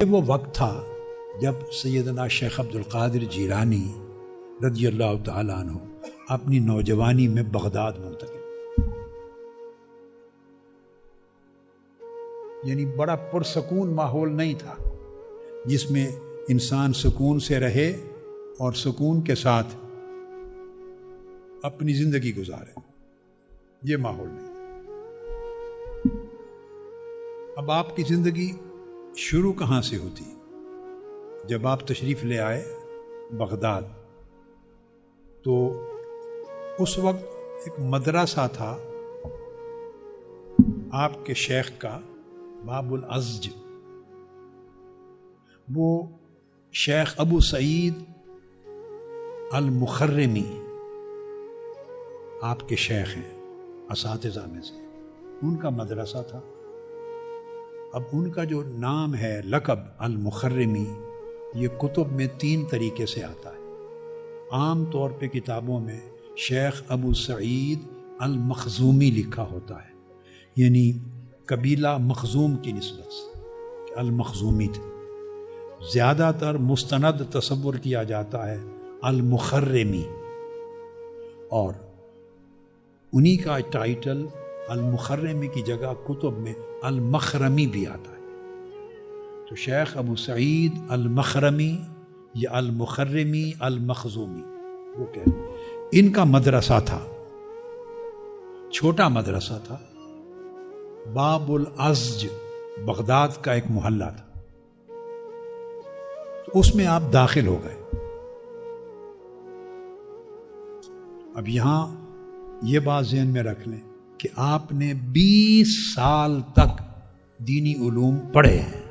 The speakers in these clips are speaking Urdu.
وہ وقت تھا جب سیدنا شیخ عبد القادر جیلانی رضی اللہ تعالیٰ عنہ اپنی نوجوانی میں بغداد منتقل، یعنی بڑا پرسکون ماحول نہیں تھا جس میں انسان سکون سے رہے اور سکون کے ساتھ اپنی زندگی گزارے، یہ ماحول نہیں تھا۔ اب آپ کی زندگی شروع کہاں سے ہوتی؟ جب آپ تشریف لے آئے بغداد تو اس وقت ایک مدرسہ تھا آپ کے شیخ کا، باب الازج، وہ شیخ ابو سعید المخرمی آپ کے شیخ ہیں، اساتذہ میں سے، ان کا مدرسہ تھا۔ اب ان کا جو نام ہے لقب المخرمی، یہ کتب میں 3 طریقے سے آتا ہے۔ عام طور پہ کتابوں میں شیخ ابو سعید المخزومی لکھا ہوتا ہے، یعنی قبیلہ مخزوم کی نسبت سے کہ المخزومی تھے۔ زیادہ تر مستند تصور کیا جاتا ہے المخرمی، اور انہی کا ٹائٹل المخرمی کی جگہ کتب میں المخرمی بھی آتا ہے۔ تو شیخ ابو سعید المخرمی یا المخرمی المخزومی، وہ کہہ رہے، ان کا مدرسہ تھا، چھوٹا مدرسہ تھا، باب الازج بغداد کا ایک محلہ تھا، تو اس میں آپ داخل ہو گئے۔ اب یہاں یہ بات ذہن میں رکھ لیں کہ آپ نے 20 سال تک دینی علوم پڑھے ہیں،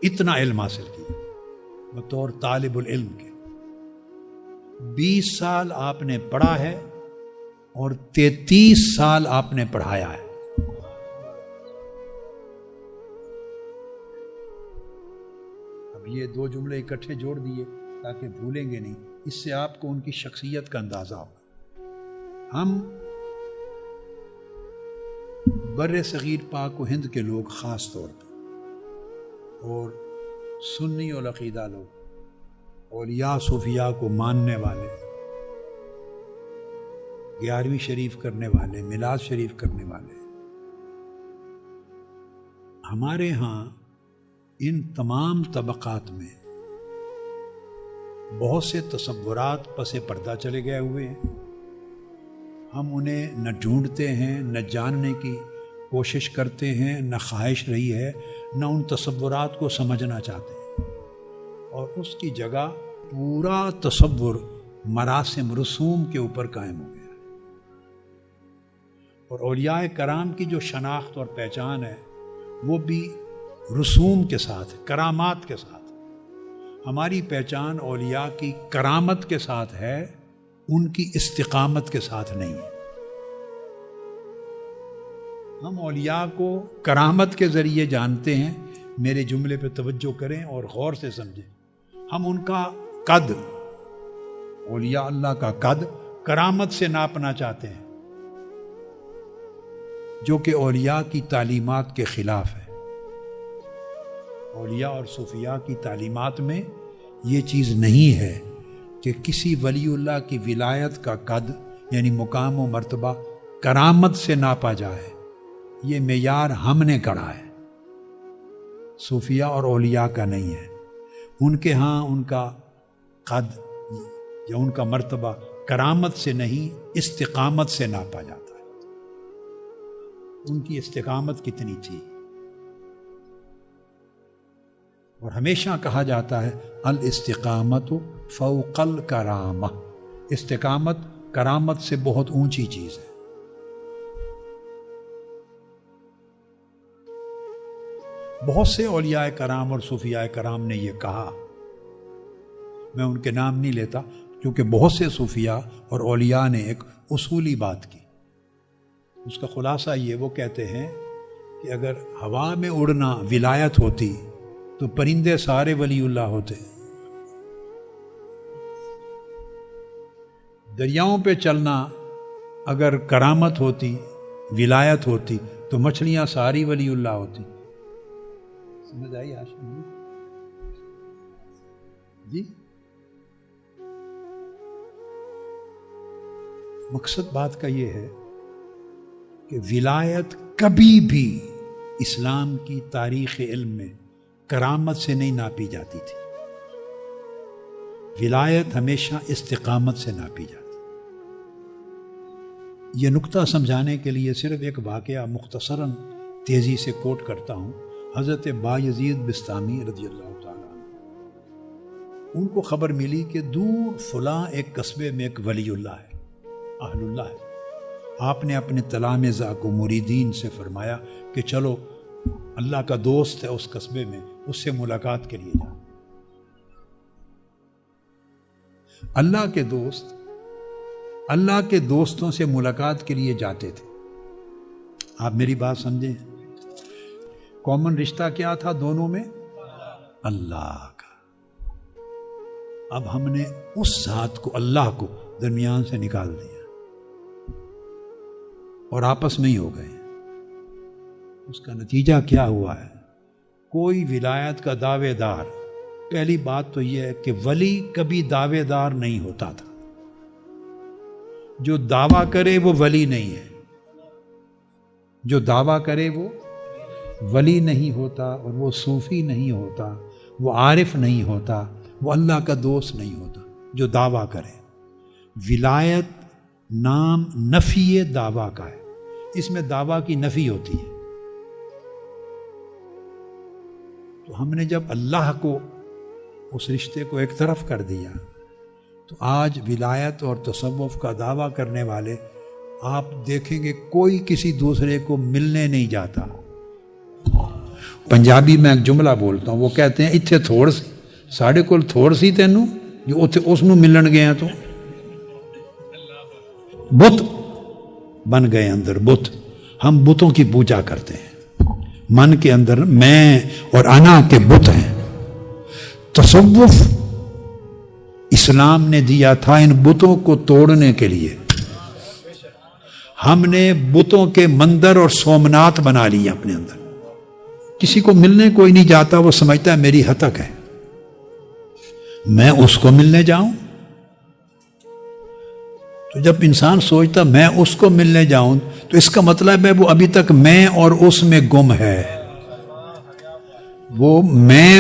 اتنا علم حاصل کیا بطور طالب العلم کے۔ 20 سال آپ نے پڑھا ہے اور 33 سال آپ نے پڑھایا ہے۔ اب یہ 2 جملے اکٹھے جوڑ دیے تاکہ بھولیں گے نہیں، اس سے آپ کو ان کی شخصیت کا اندازہ ہوگا۔ ہم بر صغیر پاک و ہند کے لوگ خاص طور پہ، اور سنی العقیدہ لوگ، اولیاء صوفیاء کو ماننے والے، 11ویں شریف کرنے والے، میلاد شریف کرنے والے، ہمارے ہاں ان تمام طبقات میں بہت سے تصورات پس پردہ چلے گئے ہوئے ہیں۔ ہم انہیں نہ ڈھونڈتے ہیں، نہ جاننے کی کوشش کرتے ہیں، نہ خواہش رہی ہے، نہ ان تصورات کو سمجھنا چاہتے ہیں، اور اس کی جگہ پورا تصور مراسم رسوم کے اوپر قائم ہو گیا۔ اور اولیاء کرام کی جو شناخت اور پہچان ہے وہ بھی رسوم کے ساتھ، کرامات کے ساتھ۔ ہماری پہچان اولیاء کی کرامت کے ساتھ ہے، ان کی استقامت کے ساتھ نہیں ہے۔ ہم اولیاء کو کرامت کے ذریعے جانتے ہیں، میرے جملے پہ توجہ کریں اور غور سے سمجھیں۔ ہم ان کا قد، اولیاء اللہ کا قد کرامت سے ناپنا چاہتے ہیں، جو کہ اولیاء کی تعلیمات کے خلاف ہے۔ اولیاء اور صوفیاء کی تعلیمات میں یہ چیز نہیں ہے کہ کسی ولی اللہ کی ولایت کا قد یعنی مقام و مرتبہ کرامت سے ناپا جائے، یہ معیار ہم نے گڑھا ہے، صوفیاء اور اولیاء کا نہیں ہے۔ ان کے ہاں ان کا قد یا ان کا مرتبہ کرامت سے نہیں، استقامت سے ناپا جاتا ہے۔ ان کی استقامت کتنی تھی؟ اور ہمیشہ کہا جاتا ہے الاستقامت فوق الکرامہ، استقامت کرامت سے بہت اونچی چیز ہے۔ بہت سے اولیاء کرام اور صوفیاء کرام نے یہ کہا، میں ان کے نام نہیں لیتا کیونکہ بہت سے صوفیاء اور اولیاء نے ایک اصولی بات کی، اس کا خلاصہ یہ، وہ کہتے ہیں کہ اگر ہوا میں اڑنا ولایت ہوتی تو پرندے سارے ولی اللہ ہوتے، دریاؤں پہ چلنا اگر کرامت ہوتی، ولایت ہوتی، تو مچھلیاں ساری ولی اللہ ہوتی۔ سمجھ آئی ہاشم جی؟ مقصد بات کا یہ ہے کہ ولایت کبھی بھی اسلام کی تاریخ علم میں کرامت سے نہیں ناپی جاتی تھی. ولایت ہمیشہ استقامت سے ناپی جاتی. یہ نقطہ سمجھانے کے لیے صرف ایک واقعہ مختصراً تیزی سے کوٹ کرتا ہوں. حضرت بایزید بستامی رضی اللہ تعالیٰ عنہ، ان کو خبر ملی کہ دور فلاں ایک قصبے میں ایک ولی اللہ ہے، اہل اللہ ہے. آپ نے اپنے تلامذہ کو مریدین سے فرمایا کہ چلو اللہ کا دوست ہے اس قصبے میں، اس سے ملاقات کے لیے جاؤ. اللہ کے دوست اللہ کے دوستوں سے ملاقات کے لیے جاتے تھے. آپ میری بات سمجھیں، کامن رشتہ کیا تھا دونوں میں؟ اللہ کا. اب ہم نے اس ذات کو، اللہ کو، درمیان سے نکال دیا اور آپس میں ہی ہو گئے. اس کا نتیجہ کیا ہوا ہے؟ کوئی ولایت کا دعوے دار، پہلی بات تو یہ ہے کہ ولی کبھی دعوے دار نہیں ہوتا تھا. جو دعویٰ کرے وہ ولی نہیں ہے، جو دعویٰ کرے وہ ولی نہیں ہوتا، اور وہ صوفی نہیں ہوتا، وہ عارف نہیں ہوتا، وہ اللہ کا دوست نہیں ہوتا جو دعویٰ کرے. ولایت نام نفی دعویٰ کا ہے، اس میں دعویٰ کی نفی ہوتی ہے. تو ہم نے جب اللہ کو، اس رشتے کو ایک طرف کر دیا، تو آج ولایت اور تصوف کا دعویٰ کرنے والے آپ دیکھیں گے کوئی کسی دوسرے کو ملنے نہیں جاتا. پنجابی میں ایک جملہ بولتا ہوں، وہ کہتے ہیں اتھے تھوڑ سی، ساڑھے کول تھوڑ سی تینوں جو اتھے اس نو ملن گئے ہیں. تو بت بن گئے اندر، بت. ہم بتوں کی پوجا کرتے ہیں، من کے اندر میں اور انا کے بت ہیں. تصوف اسلام نے دیا تھا ان بتوں کو توڑنے کے لیے. ہم نے بتوں کے مندر اور سومنات بنا لیے اپنے اندر. کسی کو ملنے کوئی نہیں جاتا، وہ سمجھتا ہے میری ہتک ہے، میں اس کو ملنے جاؤں. تو جب انسان سوچتا میں اس کو ملنے جاؤں، تو اس کا مطلب ہے وہ ابھی تک میں اور اس میں گم ہے. وہ میں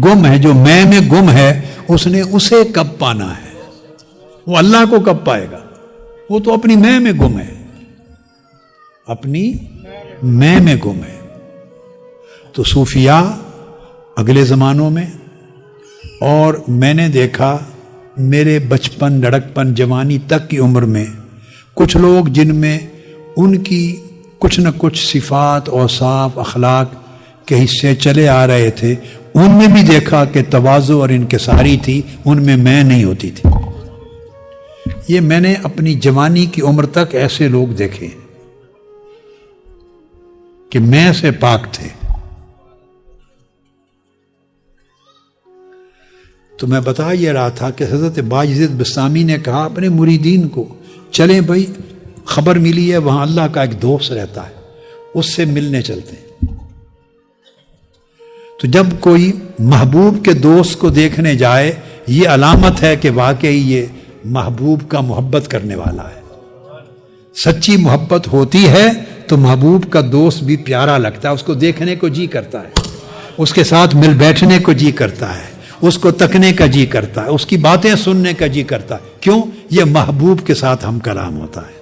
گم ہے، جو میں گم ہے اس نے اسے کب پانا ہے؟ وہ اللہ کو کب پائے گا؟ وہ تو اپنی میں گم ہے، اپنی میں گم ہے. تو صوفیاء اگلے زمانوں میں، اور میں نے دیکھا میرے بچپن، لڑکپن، جوانی تک کی عمر میں کچھ لوگ جن میں ان کی کچھ نہ کچھ صفات، اوصاف، اخلاق کے حصے چلے آ رہے تھے، ان میں بھی دیکھا کہ تواضع اور انکساری تھی، ان میں نہیں ہوتی تھی. یہ میں نے اپنی جوانی کی عمر تک ایسے لوگ دیکھے کہ میں سے پاک تھے. تو میں بتا یہ رہا تھا کہ حضرت بایزید بستامی نے کہا اپنے مریدین کو، چلیں بھائی، خبر ملی ہے وہاں اللہ کا ایک دوست رہتا ہے، اس سے ملنے چلتے ہیں. تو جب کوئی محبوب کے دوست کو دیکھنے جائے، یہ علامت ہے کہ واقعی یہ محبوب کا محبت کرنے والا ہے. سچی محبت ہوتی ہے تو محبوب کا دوست بھی پیارا لگتا ہے، اس کو دیکھنے کو جی کرتا ہے، اس کے ساتھ مل بیٹھنے کو جی کرتا ہے، اس کو تکنے کا جی کرتا ہے، اس کی باتیں سننے کا جی کرتا ہے. کیوں؟ یہ محبوب کے ساتھ ہم کلام ہوتا ہے.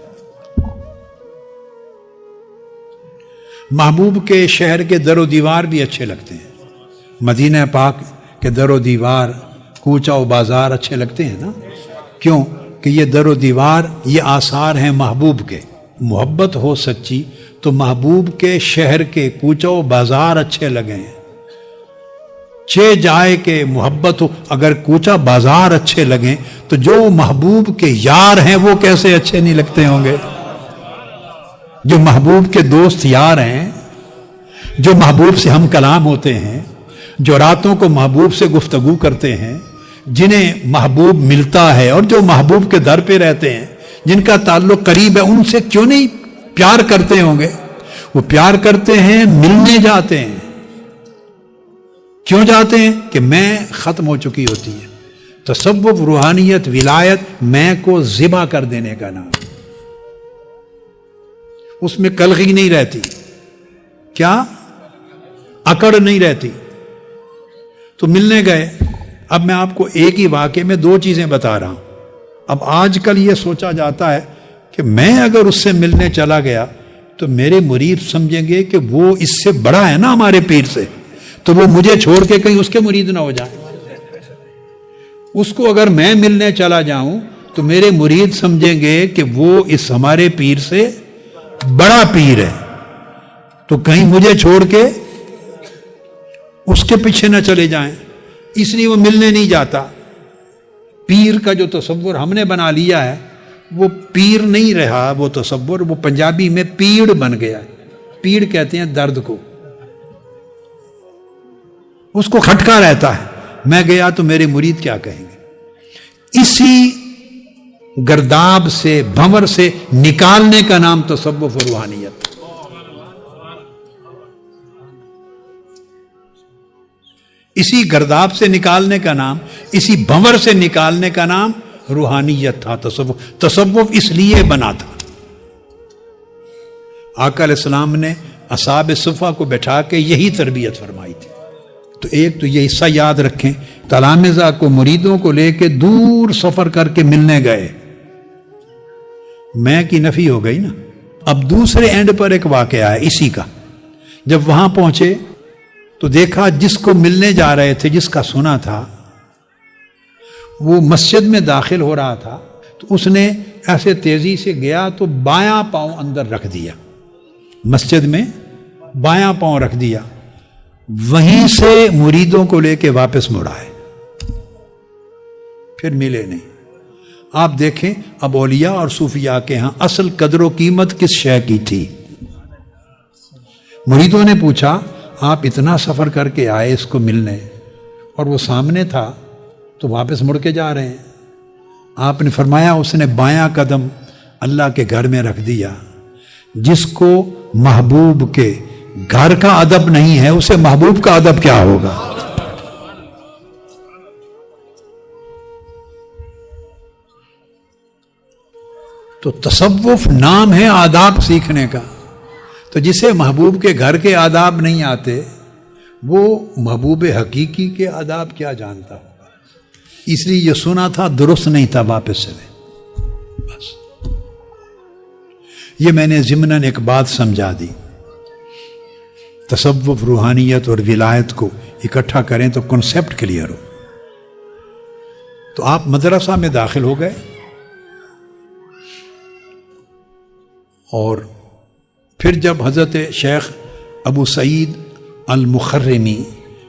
محبوب کے شہر کے در و دیوار بھی اچھے لگتے ہیں. مدینہ پاک کے در و دیوار، کوچہ و بازار اچھے لگتے ہیں نا. کیوں؟ کہ یہ در و دیوار، یہ آثار ہیں محبوب کے. محبت ہو سچی تو محبوب کے شہر کے کوچہ و بازار اچھے لگے ہیں. چھ جائے کے محبت ہو، اگر کوچہ بازار اچھے لگیں تو جو محبوب کے یار ہیں وہ کیسے اچھے نہیں لگتے ہوں گے؟ جو محبوب کے دوست یار ہیں، جو محبوب سے ہم کلام ہوتے ہیں، جو راتوں کو محبوب سے گفتگو کرتے ہیں، جنہیں محبوب ملتا ہے اور جو محبوب کے در پہ رہتے ہیں، جن کا تعلق قریب ہے، ان سے کیوں نہیں پیار کرتے ہوں گے؟ وہ پیار کرتے ہیں، ملنے جاتے ہیں. کیوں جاتے ہیں؟ کہ میں ختم ہو چکی ہوتی ہے. تصوف، روحانیت، ولایت میں کو ذبح کر دینے کا نام. اس میں کلغی نہیں رہتی، کیا اکڑ نہیں رہتی. تو ملنے گئے. اب میں آپ کو ایک ہی واقعے میں دو چیزیں بتا رہا ہوں. اب آج کل یہ سوچا جاتا ہے کہ میں اگر اس سے ملنے چلا گیا تو میرے مرید سمجھیں گے کہ وہ اس سے بڑا ہے نا ہمارے پیر سے، تو وہ مجھے چھوڑ کے کہیں اس کے مرید نہ ہو جائیں. اس کو اگر میں ملنے چلا جاؤں تو میرے مرید سمجھیں گے کہ وہ اس ہمارے پیر سے بڑا پیر ہے، تو کہیں مجھے چھوڑ کے اس کے پیچھے نہ چلے جائیں. اس لیے وہ ملنے نہیں جاتا. پیر کا جو تصور ہم نے بنا لیا ہے وہ پیر نہیں رہا. وہ تصور وہ پنجابی میں پیڑ بن گیا ہے. پیڑ کہتے ہیں درد کو. اس کو کھٹکا رہتا ہے، میں گیا تو میرے مرید کیا کہیں گے. اسی گرداب سے، بھنور سے نکالنے کا نام تصوف و روحانیت. اسی گرداب سے نکالنے کا نام، اسی بھنور سے نکالنے کا نام روحانیت تھا. تصوف اس لیے بنا تھا. آقا علیہ السلام نے اصحاب صفا کو بٹھا کے یہی تربیت فرمائی تھی. تو ایک تو یہ حصہ یاد رکھیں، تلامذہ کو، مریدوں کو لے کے دور سفر کر کے ملنے گئے. میں کی نفی ہو گئی نا. اب دوسرے اینڈ پر ایک واقعہ ہے اسی کا. جب وہاں پہنچے تو دیکھا جس کو ملنے جا رہے تھے، جس کا سنا تھا، وہ مسجد میں داخل ہو رہا تھا. تو اس نے ایسے تیزی سے گیا تو بایاں پاؤں اندر رکھ دیا. مسجد میں بایاں پاؤں رکھ دیا. وہیں سے مریدوں کو لے کے واپس مڑ آئے، پھر ملے نہیں. آپ دیکھیں اب اولیاء اور صوفیاء کے ہاں اصل قدر و قیمت کس شے کی تھی. مریدوں نے پوچھا آپ اتنا سفر کر کے آئے اس کو ملنے اور وہ سامنے تھا تو واپس مڑ کے جا رہے ہیں. آپ نے فرمایا اس نے بایاں قدم اللہ کے گھر میں رکھ دیا. جس کو محبوب کے گھر کا ادب نہیں ہے اسے محبوب کا ادب کیا ہوگا. تو تصوف نام ہے آداب سیکھنے کا. تو جسے محبوب کے گھر کے آداب نہیں آتے وہ محبوب حقیقی کے آداب کیا جانتا ہوگا. اس لیے یہ سنا تھا درست نہیں تھا، واپس چلے. بس یہ میں نے ضمناً ایک بات سمجھا دی. تصوف، روحانیت اور ولایت کو اکٹھا کریں تو کنسیپٹ کلیئر ہو. تو آپ مدرسہ میں داخل ہو گئے اور پھر جب حضرت شیخ ابو سعید المخرمی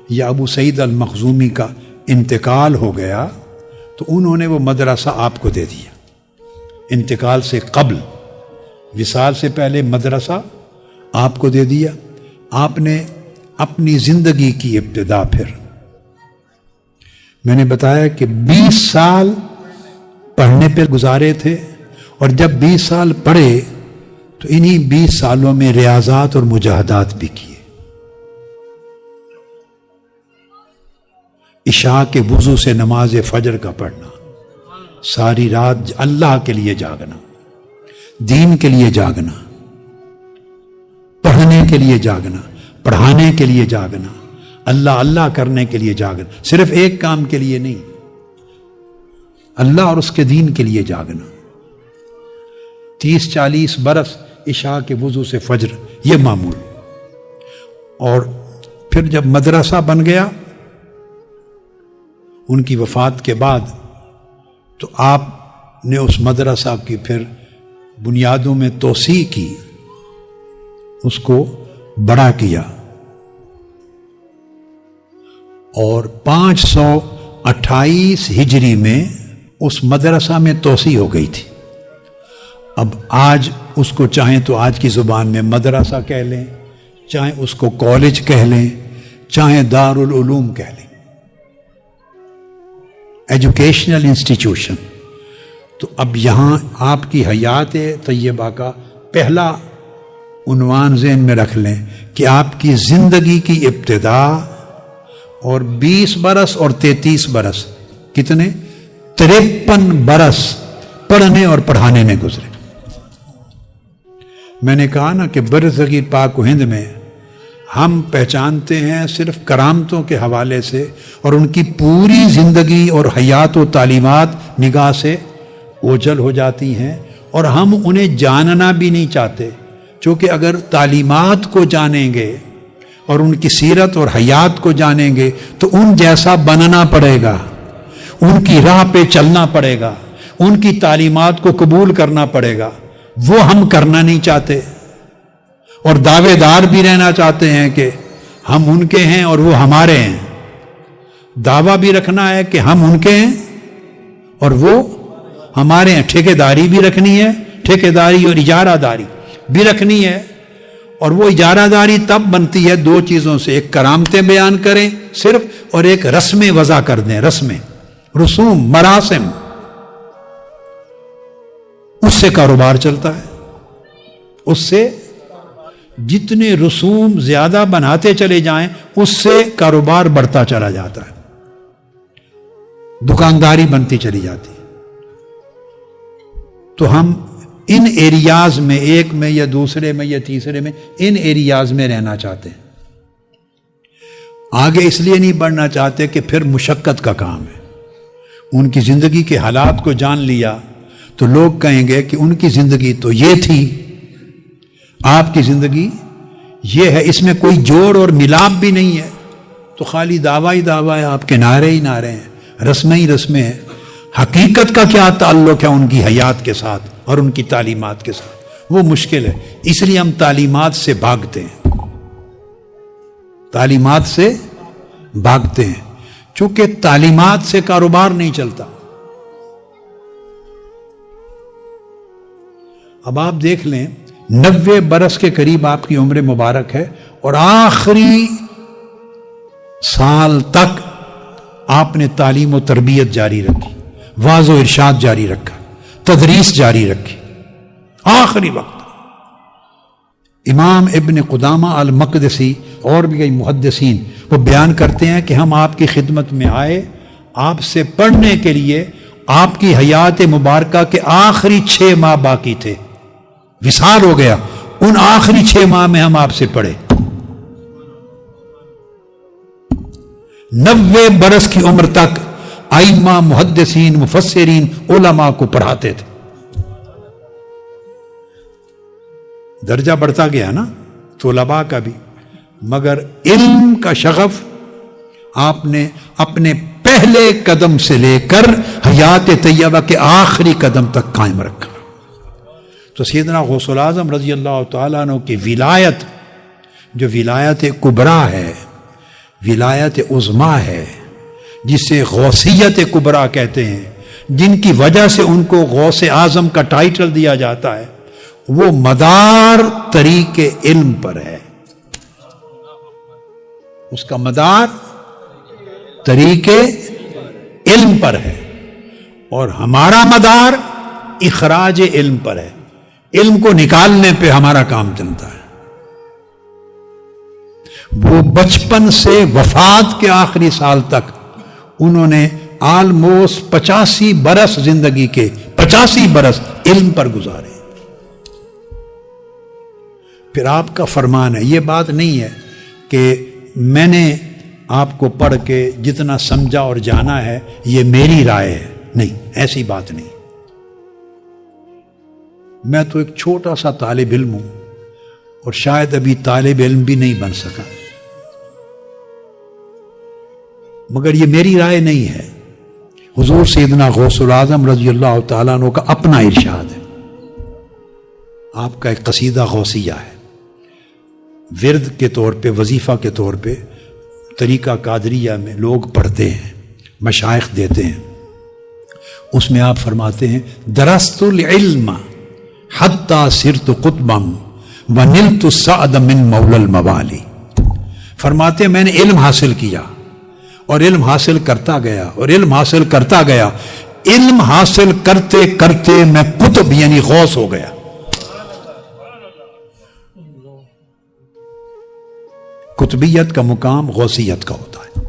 یا ابو سعید المخزومی کا انتقال ہو گیا تو انہوں نے وہ مدرسہ آپ کو دے دیا. انتقال سے قبل، وصال سے پہلے مدرسہ آپ کو دے دیا. آپ نے اپنی زندگی کی ابتدا پھر میں نے بتایا کہ 20 سال پڑھنے پہ گزارے تھے اور جب 20 سال پڑھے تو انہی 20 سالوں میں ریاضات اور مجاہدات بھی کیے. عشاء کے وضو سے نماز فجر کا پڑھنا، ساری رات اللہ کے لیے جاگنا، دین کے لیے جاگنا، پڑھنے کے لیے جاگنا، پڑھانے کے لیے جاگنا، اللہ اللہ کرنے کے لیے جاگنا. صرف ایک کام کے لیے نہیں، اللہ اور اس کے دین کے لیے جاگنا. 30-40 برس عشاء کے وضو سے فجر، یہ معمول. اور پھر جب مدرسہ بن گیا ان کی وفات کے بعد تو آپ نے اس مدرسہ کی پھر بنیادوں میں توسیع کی، اس کو بڑا کیا اور 528 ہجری میں اس مدرسہ میں توسیع ہو گئی تھی. اب آج اس کو چاہیں تو آج کی زبان میں مدرسہ کہہ لیں، چاہیں اس کو کالج کہہ لیں، چاہیں دارالعلوم کہہ لیں، ایجوکیشنل انسٹیٹیوشن. تو اب یہاں آپ کی حیات طیبہ کا پہلا عنوان ذہن میں رکھ لیں کہ آپ کی زندگی کی ابتدا اور 20 برس اور 33 برس، کتنے؟ 53 برس پڑھنے اور پڑھانے میں گزرے۔ میں نے کہا نا کہ برصغیر پاک و ہند میں ہم پہچانتے ہیں صرف کرامتوں کے حوالے سے، اور ان کی پوری زندگی اور حیات و تعلیمات نگاہ سے اوجھل ہو جاتی ہیں، اور ہم انہیں جاننا بھی نہیں چاہتے، چونکہ اگر تعلیمات کو جانیں گے اور ان کی سیرت اور حیات کو جانیں گے تو ان جیسا بننا پڑے گا، ان کی راہ پہ چلنا پڑے گا، ان کی تعلیمات کو قبول کرنا پڑے گا۔ وہ ہم کرنا نہیں چاہتے، اور دعوے دار بھی رہنا چاہتے ہیں کہ ہم ان کے ہیں اور وہ ہمارے ہیں۔ دعویٰ بھی رکھنا ہے کہ ہم ان کے ہیں اور وہ ہمارے ہیں، ٹھیکیداری بھی رکھنی ہے، ٹھیکیداری اور اجارہ داری بھی رکھنی ہے، اور وہ اجارہ داری تب بنتی ہے دو چیزوں سے، ایک کرامتیں بیان کریں صرف، اور ایک رسمیں وضع کر دیں، رسمیں، رسوم، مراسم، اس سے کاروبار چلتا ہے۔ اس سے جتنے رسوم زیادہ بناتے چلے جائیں اس سے کاروبار بڑھتا چلا جاتا ہے، دکانداری بنتی چلی جاتی ہے۔ تو ہم ان ایریاز میں، ایک میں یا دوسرے میں یا تیسرے میں، ان ایریاز میں رہنا چاہتے ہیں۔ آگے اس لیے نہیں بڑھنا چاہتے کہ پھر مشقت کا کام ہے۔ ان کی زندگی کے حالات کو جان لیا تو لوگ کہیں گے کہ ان کی زندگی تو یہ تھی، آپ کی زندگی یہ ہے، اس میں کوئی جوڑ اور ملاپ بھی نہیں ہے، تو خالی دعویٰ ہی دعویٰ ہے، آپ کے نعرے ہی نعرے ہیں، رسمیں ہی رسمیں ہیں۔ حقیقت کا کیا تعلق ہے ان کی حیات کے ساتھ اور ان کی تعلیمات کے ساتھ، وہ مشکل ہے۔ اس لیے ہم تعلیمات سے بھاگتے ہیں، تعلیمات سے بھاگتے ہیں، چونکہ تعلیمات سے کاروبار نہیں چلتا۔ اب آپ دیکھ لیں، 90 برس کے قریب آپ کی عمر مبارک ہے، اور آخری سال تک آپ نے تعلیم و تربیت جاری رکھی، واعظ و ارشاد جاری رکھا، تدریس جاری رکھی، آخری وقت۔ امام ابن قدامہ المقدسی اور بھی کئی محدثین وہ بیان کرتے ہیں کہ ہم آپ کی خدمت میں آئے آپ سے پڑھنے کے لیے، آپ کی حیات مبارکہ کے آخری 6 ماہ باقی تھے، وصال ہو گیا، ان آخری 6 ماہ میں ہم آپ سے پڑھے۔ 90 برس کی عمر تک ائمہ، محدثین، مفسرین، علماء کو پڑھاتے تھے۔ درجہ بڑھتا گیا نا طلباء کا بھی، مگر علم کا شغف آپ نے اپنے پہلے قدم سے لے کر حیات طیبہ کے آخری قدم تک قائم رکھا۔ تو سیدنا غوث الاعظم رضی اللہ تعالیٰ عنہ کی ولایت، جو ولایت کبریٰ ہے، ولایت عظمیٰ ہے، جسے غوثیت کبریٰ کہتے ہیں، جن کی وجہ سے ان کو غوث اعظم کا ٹائٹل دیا جاتا ہے، وہ مدار طریق علم پر ہے۔ اس کا مدار طریق علم پر ہے، اور ہمارا مدار اخراج علم پر ہے، علم کو نکالنے پہ ہمارا کام چلتا ہے۔ وہ بچپن سے وفات کے آخری سال تک انہوں نے آلموسٹ 85 برس زندگی کے 85 برس علم پر گزارے۔ پھر آپ کا فرمان ہے، یہ بات نہیں ہے کہ میں نے آپ کو پڑھ کے جتنا سمجھا اور جانا ہے یہ میری رائے ہے، نہیں، ایسی بات نہیں۔ میں تو ایک چھوٹا سا طالب علم ہوں، اور شاید ابھی طالب علم بھی نہیں بن سکا، مگر یہ میری رائے نہیں ہے، حضور سیدنا غوث الاعظم رضی اللہ تعالیٰ عنہ کا اپنا ارشاد ہے۔ آپ کا ایک قصیدہ غوثیہ ہے، ورد کے طور پہ، وظیفہ کے طور پہ طریقہ قادریہ میں لوگ پڑھتے ہیں، مشائخ دیتے ہیں۔ اس میں آپ فرماتے ہیں، درست العلم حتی صرت قطبا ونلت السعد من مولا الموالی۔ فرماتے ہیں میں نے علم حاصل کیا، اور علم حاصل کرتا گیا، اور علم حاصل کرتا گیا، علم حاصل کرتے کرتے میں قطب یعنی غوث ہو گیا۔ قطبیت کا مقام غوثیت کا ہوتا ہے۔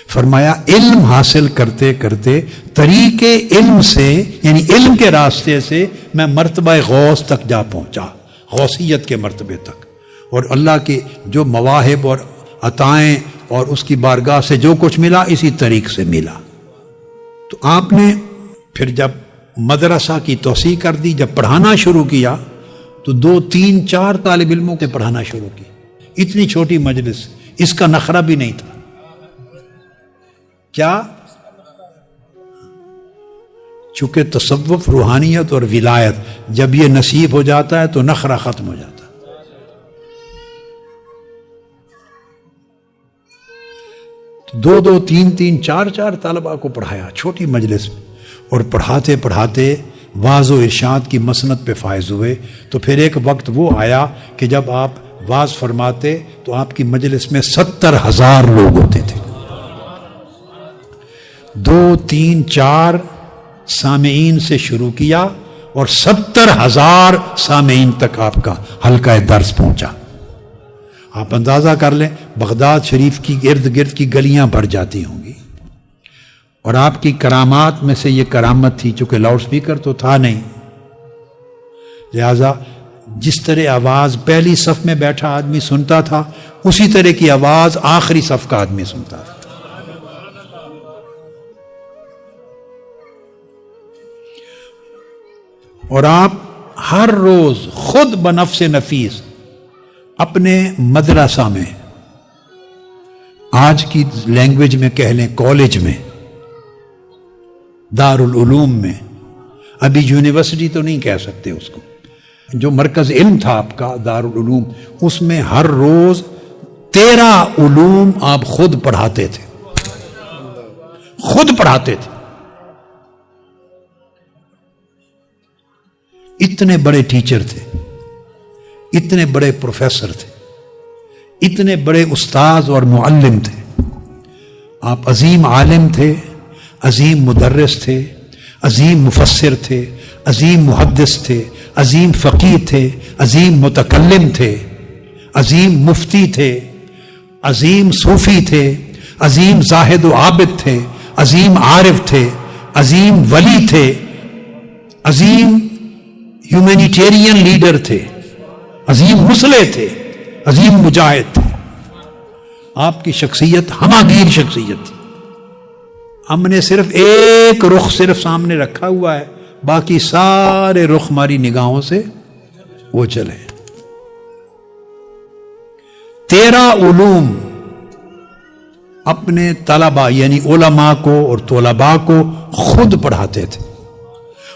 فرمایا علم حاصل کرتے کرتے طریقے علم سے یعنی علم کے راستے سے میں مرتبہ غوث تک جا پہنچا، غوثیت کے مرتبے تک، اور اللہ کے جو مواہب اور عطائیں اور اس کی بارگاہ سے جو کچھ ملا اسی طریق سے ملا۔ تو آپ نے پھر جب مدرسہ کی توسیع کر دی، جب پڑھانا شروع کیا تو 2 3 4 طالب علموں کے پڑھانا شروع کی، اتنی چھوٹی مجلس، اس کا نخرہ بھی نہیں تھا۔ کیا؟ چونکہ تصوف، روحانیت اور ولایت جب یہ نصیب ہو جاتا ہے تو نخرہ ختم ہو جاتا ہے۔ 2 2 3 3 4 4 طلباء کو پڑھایا چھوٹی مجلس میں، اور پڑھاتے پڑھاتے واعظ و ارشاد کی مسند پہ فائز ہوئے۔ تو پھر ایک وقت وہ آیا کہ جب آپ واعظ فرماتے تو آپ کی مجلس میں 70,000 لوگ ہوتے تھے۔ 2 3 4 سامعین سے شروع کیا اور 70,000 سامعین تک آپ کا حلقہ درس پہنچا۔ آپ اندازہ کر لیں بغداد شریف کی ارد گرد کی گلیاں بھر جاتی ہوں گی، اور آپ کی کرامات میں سے یہ کرامت تھی، چونکہ لاؤڈ سپیکر تو تھا نہیں، لہذا جس طرح آواز پہلی صف میں بیٹھا آدمی سنتا تھا اسی طرح کی آواز آخری صف کا آدمی سنتا تھا۔ اور آپ ہر روز خود بنفس نفیس اپنے مدرسہ میں، آج کی لینگویج میں کہہ لیں کالج میں، دارالعلوم میں، ابھی یونیورسٹی تو نہیں کہہ سکتے اس کو، جو مرکز علم تھا آپ کا دارالعلوم، اس میں ہر روز 13 علوم آپ خود پڑھاتے تھے، خود پڑھاتے تھے۔ اتنے بڑے ٹیچر تھے، اتنے بڑے پروفیسر تھے، اتنے بڑے استاذ اور معلم تھے۔ آپ عظیم عالم تھے، عظیم مدرس تھے، عظیم مفسر تھے، عظیم محدث تھے، عظیم فقیہ تھے، عظیم متکلم تھے، عظیم مفتی تھے، عظیم صوفی تھے، عظیم زاہد و عابد تھے، عظیم عارف تھے، عظیم ولی تھے، عظیم ہیومینیٹیرین لیڈر تھے، عظیم مسلح تھے، عظیم مجاہد تھے۔ آپ کی شخصیت ہماگیر شخصیت تھی۔ ہم نے صرف ایک رخ صرف سامنے رکھا ہوا ہے، باقی سارے رخ ہماری نگاہوں سے وہ چلے۔ 13 علوم اپنے طلباء یعنی علماء کو اور طلباء کو خود پڑھاتے تھے،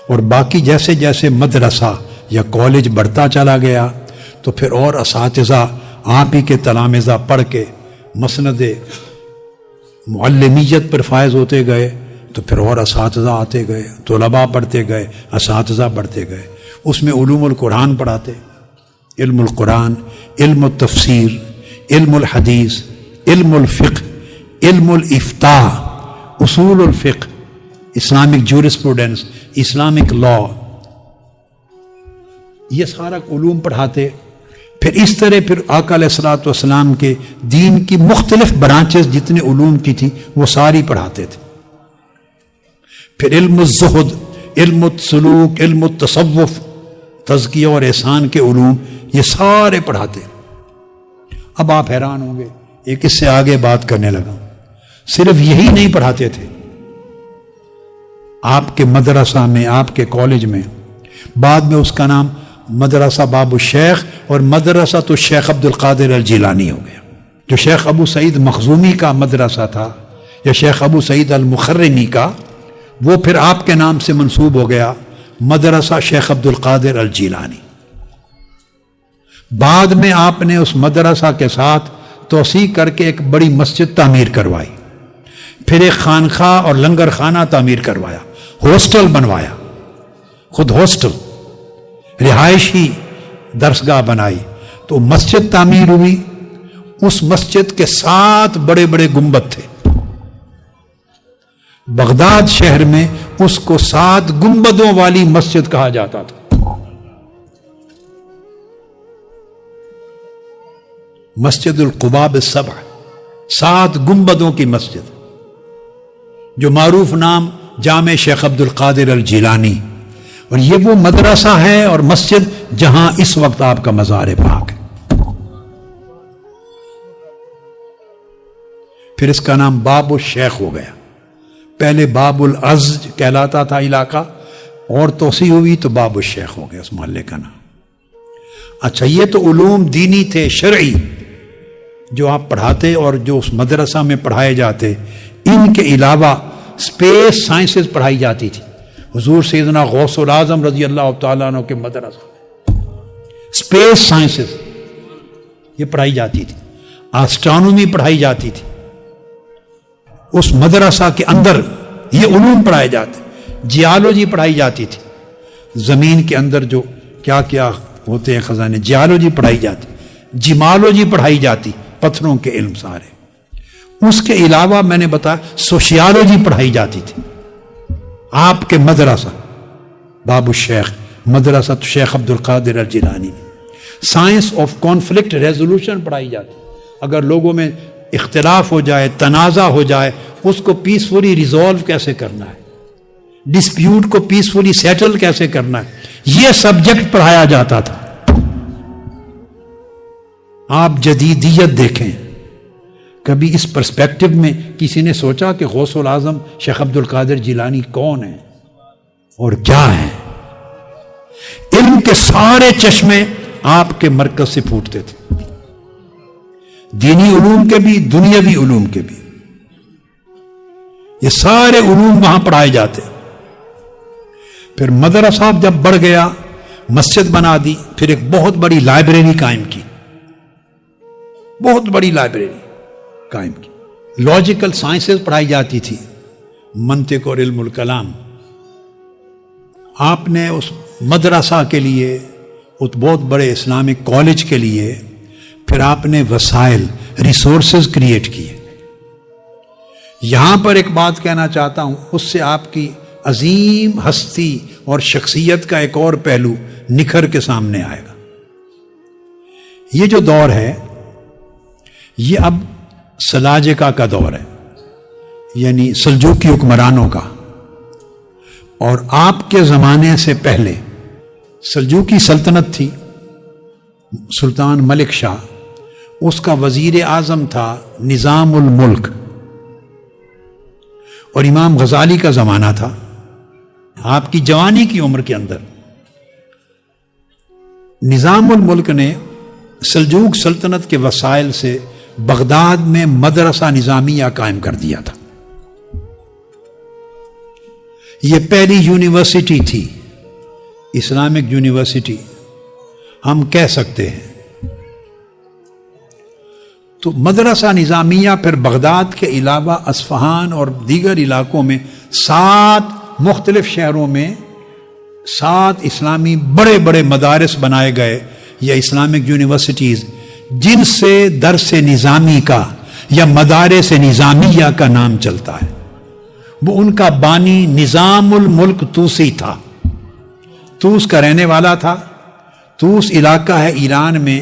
اور باقی جیسے جیسے مدرسہ یا کالج بڑھتا چلا گیا تو پھر اور اساتذہ آپ ہی کے تلامذہ پڑھ کے مسند معلمیت پر فائز ہوتے گئے، تو پھر اور اساتذہ آتے گئے، طلباء پڑھتے گئے، اساتذہ بڑھتے گئے۔ اس میں علوم القرآن پڑھاتے، علم القرآن، علم التفسیر، علم الحدیث، علم الفقہ، علم الافتاء، اصول الفقہ، اسلامک جورسپروڈنس، اسلامک لا، یہ سارا علوم پڑھاتے۔ پھر اس طرح پھر آقا علیہ الصلوۃ والسلام کے دین کی مختلف برانچز جتنے علوم کی تھی وہ ساری پڑھاتے تھے۔ پھر علم الزہد، علم السلوک، علم التصوف، تزکیہ اور احسان کے علوم، یہ سارے پڑھاتے۔ اب آپ حیران ہوں گے، ایک اس سے آگے بات کرنے لگا، صرف یہی نہیں پڑھاتے تھے آپ کے مدرسہ میں، آپ کے کالج میں، بعد میں اس کا نام مدرسہ باب الشیخ اور مدرسہ تو شیخ عبد القادر الجیلانی ہو گیا۔ جو شیخ ابو سعید مخزومی کا مدرسہ تھا یا شیخ ابو سعید المخرمی کا، وہ پھر آپ کے نام سے منسوب ہو گیا مدرسہ شیخ عبد القادر الجیلانی۔ بعد میں آپ نے اس مدرسہ کے ساتھ توسیع کر کے ایک بڑی مسجد تعمیر کروائی، پھر ایک خانقاہ اور لنگر خانہ تعمیر کروایا، ہاسٹل بنوایا، خود ہاسٹل، رہائشی درسگاہ بنائی، تو مسجد تعمیر ہوئی۔ اس مسجد کے 7 بڑے بڑے گنبد تھے، بغداد شہر میں اس کو 7 گنبدوں والی مسجد کہا جاتا تھا۔ مسجد القباب السبع، 7 گنبدوں کی مسجد، جو معروف نام جامع شیخ عبد القادر الجیلانی، اور یہ وہ مدرسہ ہے اور مسجد جہاں اس وقت آپ کا مزار پاک ہے۔ پھر اس کا نام باب الشیخ ہو گیا، پہلے باب العز کہلاتا تھا علاقہ، اور توسیع ہوئی تو باب الشیخ ہو گیا اس محلے کا نام۔ اچھا، یہ تو علوم دینی تھے، شرعی، جو آپ پڑھاتے اور جو اس مدرسہ میں پڑھائے جاتے۔ ان کے علاوہ اسپیس سائنسز پڑھائی جاتی تھی۔ حضور سیدنا غوث العظم رضی اللہ تعالیٰ عنہ کے مدرسہ میں اسپیس سائنسز یہ پڑھائی جاتی تھی، آسٹرانومی پڑھائی جاتی تھی۔ اس مدرسہ کے اندر یہ علوم پڑھائے جاتے، جیالوجی پڑھائی جاتی تھی، زمین کے اندر جو کیا کیا ہوتے ہیں خزانے، جیالوجی پڑھائی جاتی، جیمالوجی پڑھائی جاتی، پتھروں کے علم سارے۔ اس کے علاوہ میں نے بتایا سوشیالوجی پڑھائی جاتی تھی۔ آپ کے مدرسہ باب الشیخ، مدرسہ شیخ عبد القادر الجیلانی، سائنس آف کانفلکٹ ریزولوشن پڑھائی جاتی۔ اگر لوگوں میں اختلاف ہو جائے، تنازع ہو جائے، اس کو پیسفلی ریزالو کیسے کرنا ہے، ڈسپیوٹ کو پیسفلی سیٹل کیسے کرنا ہے، یہ سبجیکٹ پڑھایا جاتا تھا۔ آپ جدیدیت دیکھیں، کبھی اس پرسپیکٹو میں کسی نے سوچا کہ غوث العظم شیخ عبد القادر جیلانی کون ہیں اور کیا ہیں؟ علم کے سارے چشمے آپ کے مرکز سے پھوٹتے تھے، دینی علوم کے بھی، دنیاوی علوم کے بھی۔ یہ سارے علوم وہاں پڑھائے جاتے۔ پھر مدرسہ جب بڑھ گیا، مسجد بنا دی، پھر ایک بہت بڑی لائبریری قائم کی، بہت بڑی لائبریری قائم کی۔ لاجیکل سائنسز پڑھائی جاتی تھی، منطق اور علم الکلام۔ آپ نے اس مدرسہ کے لیے، اس بہت بڑے اسلامک کالج کے لیے، پھر آپ نے وسائل، ریسورسز کریٹ کیے۔ یہاں پر ایک بات کہنا چاہتا ہوں، اس سے آپ کی عظیم ہستی اور شخصیت کا ایک اور پہلو نکھر کے سامنے آئے گا۔ یہ جو دور ہے، یہ اب سلاجقہ کا دور ہے، یعنی سلجوقی حکمرانوں کا۔ اور آپ کے زمانے سے پہلے سلجوقی سلطنت تھی، سلطان ملک شاہ، اس کا وزیر اعظم تھا نظام الملک، اور امام غزالی کا زمانہ تھا، آپ کی جوانی کی عمر کے اندر۔ نظام الملک نے سلجوق سلطنت کے وسائل سے بغداد میں مدرسہ نظامیہ قائم کر دیا تھا۔ یہ پہلی یونیورسٹی تھی، اسلامک یونیورسٹی ہم کہہ سکتے ہیں۔ تو مدرسہ نظامیہ پھر بغداد کے علاوہ اصفہان اور دیگر علاقوں میں 7 مختلف شہروں میں 7 اسلامی بڑے بڑے مدارس بنائے گئے، یا اسلامک یونیورسٹیز، جن سے درس نظامی کا یا مدارس نظامیہ کا نام چلتا ہے۔ وہ ان کا بانی نظام الملک توسی تھا، توس کا رہنے والا تھا۔ توس علاقہ ہے ایران میں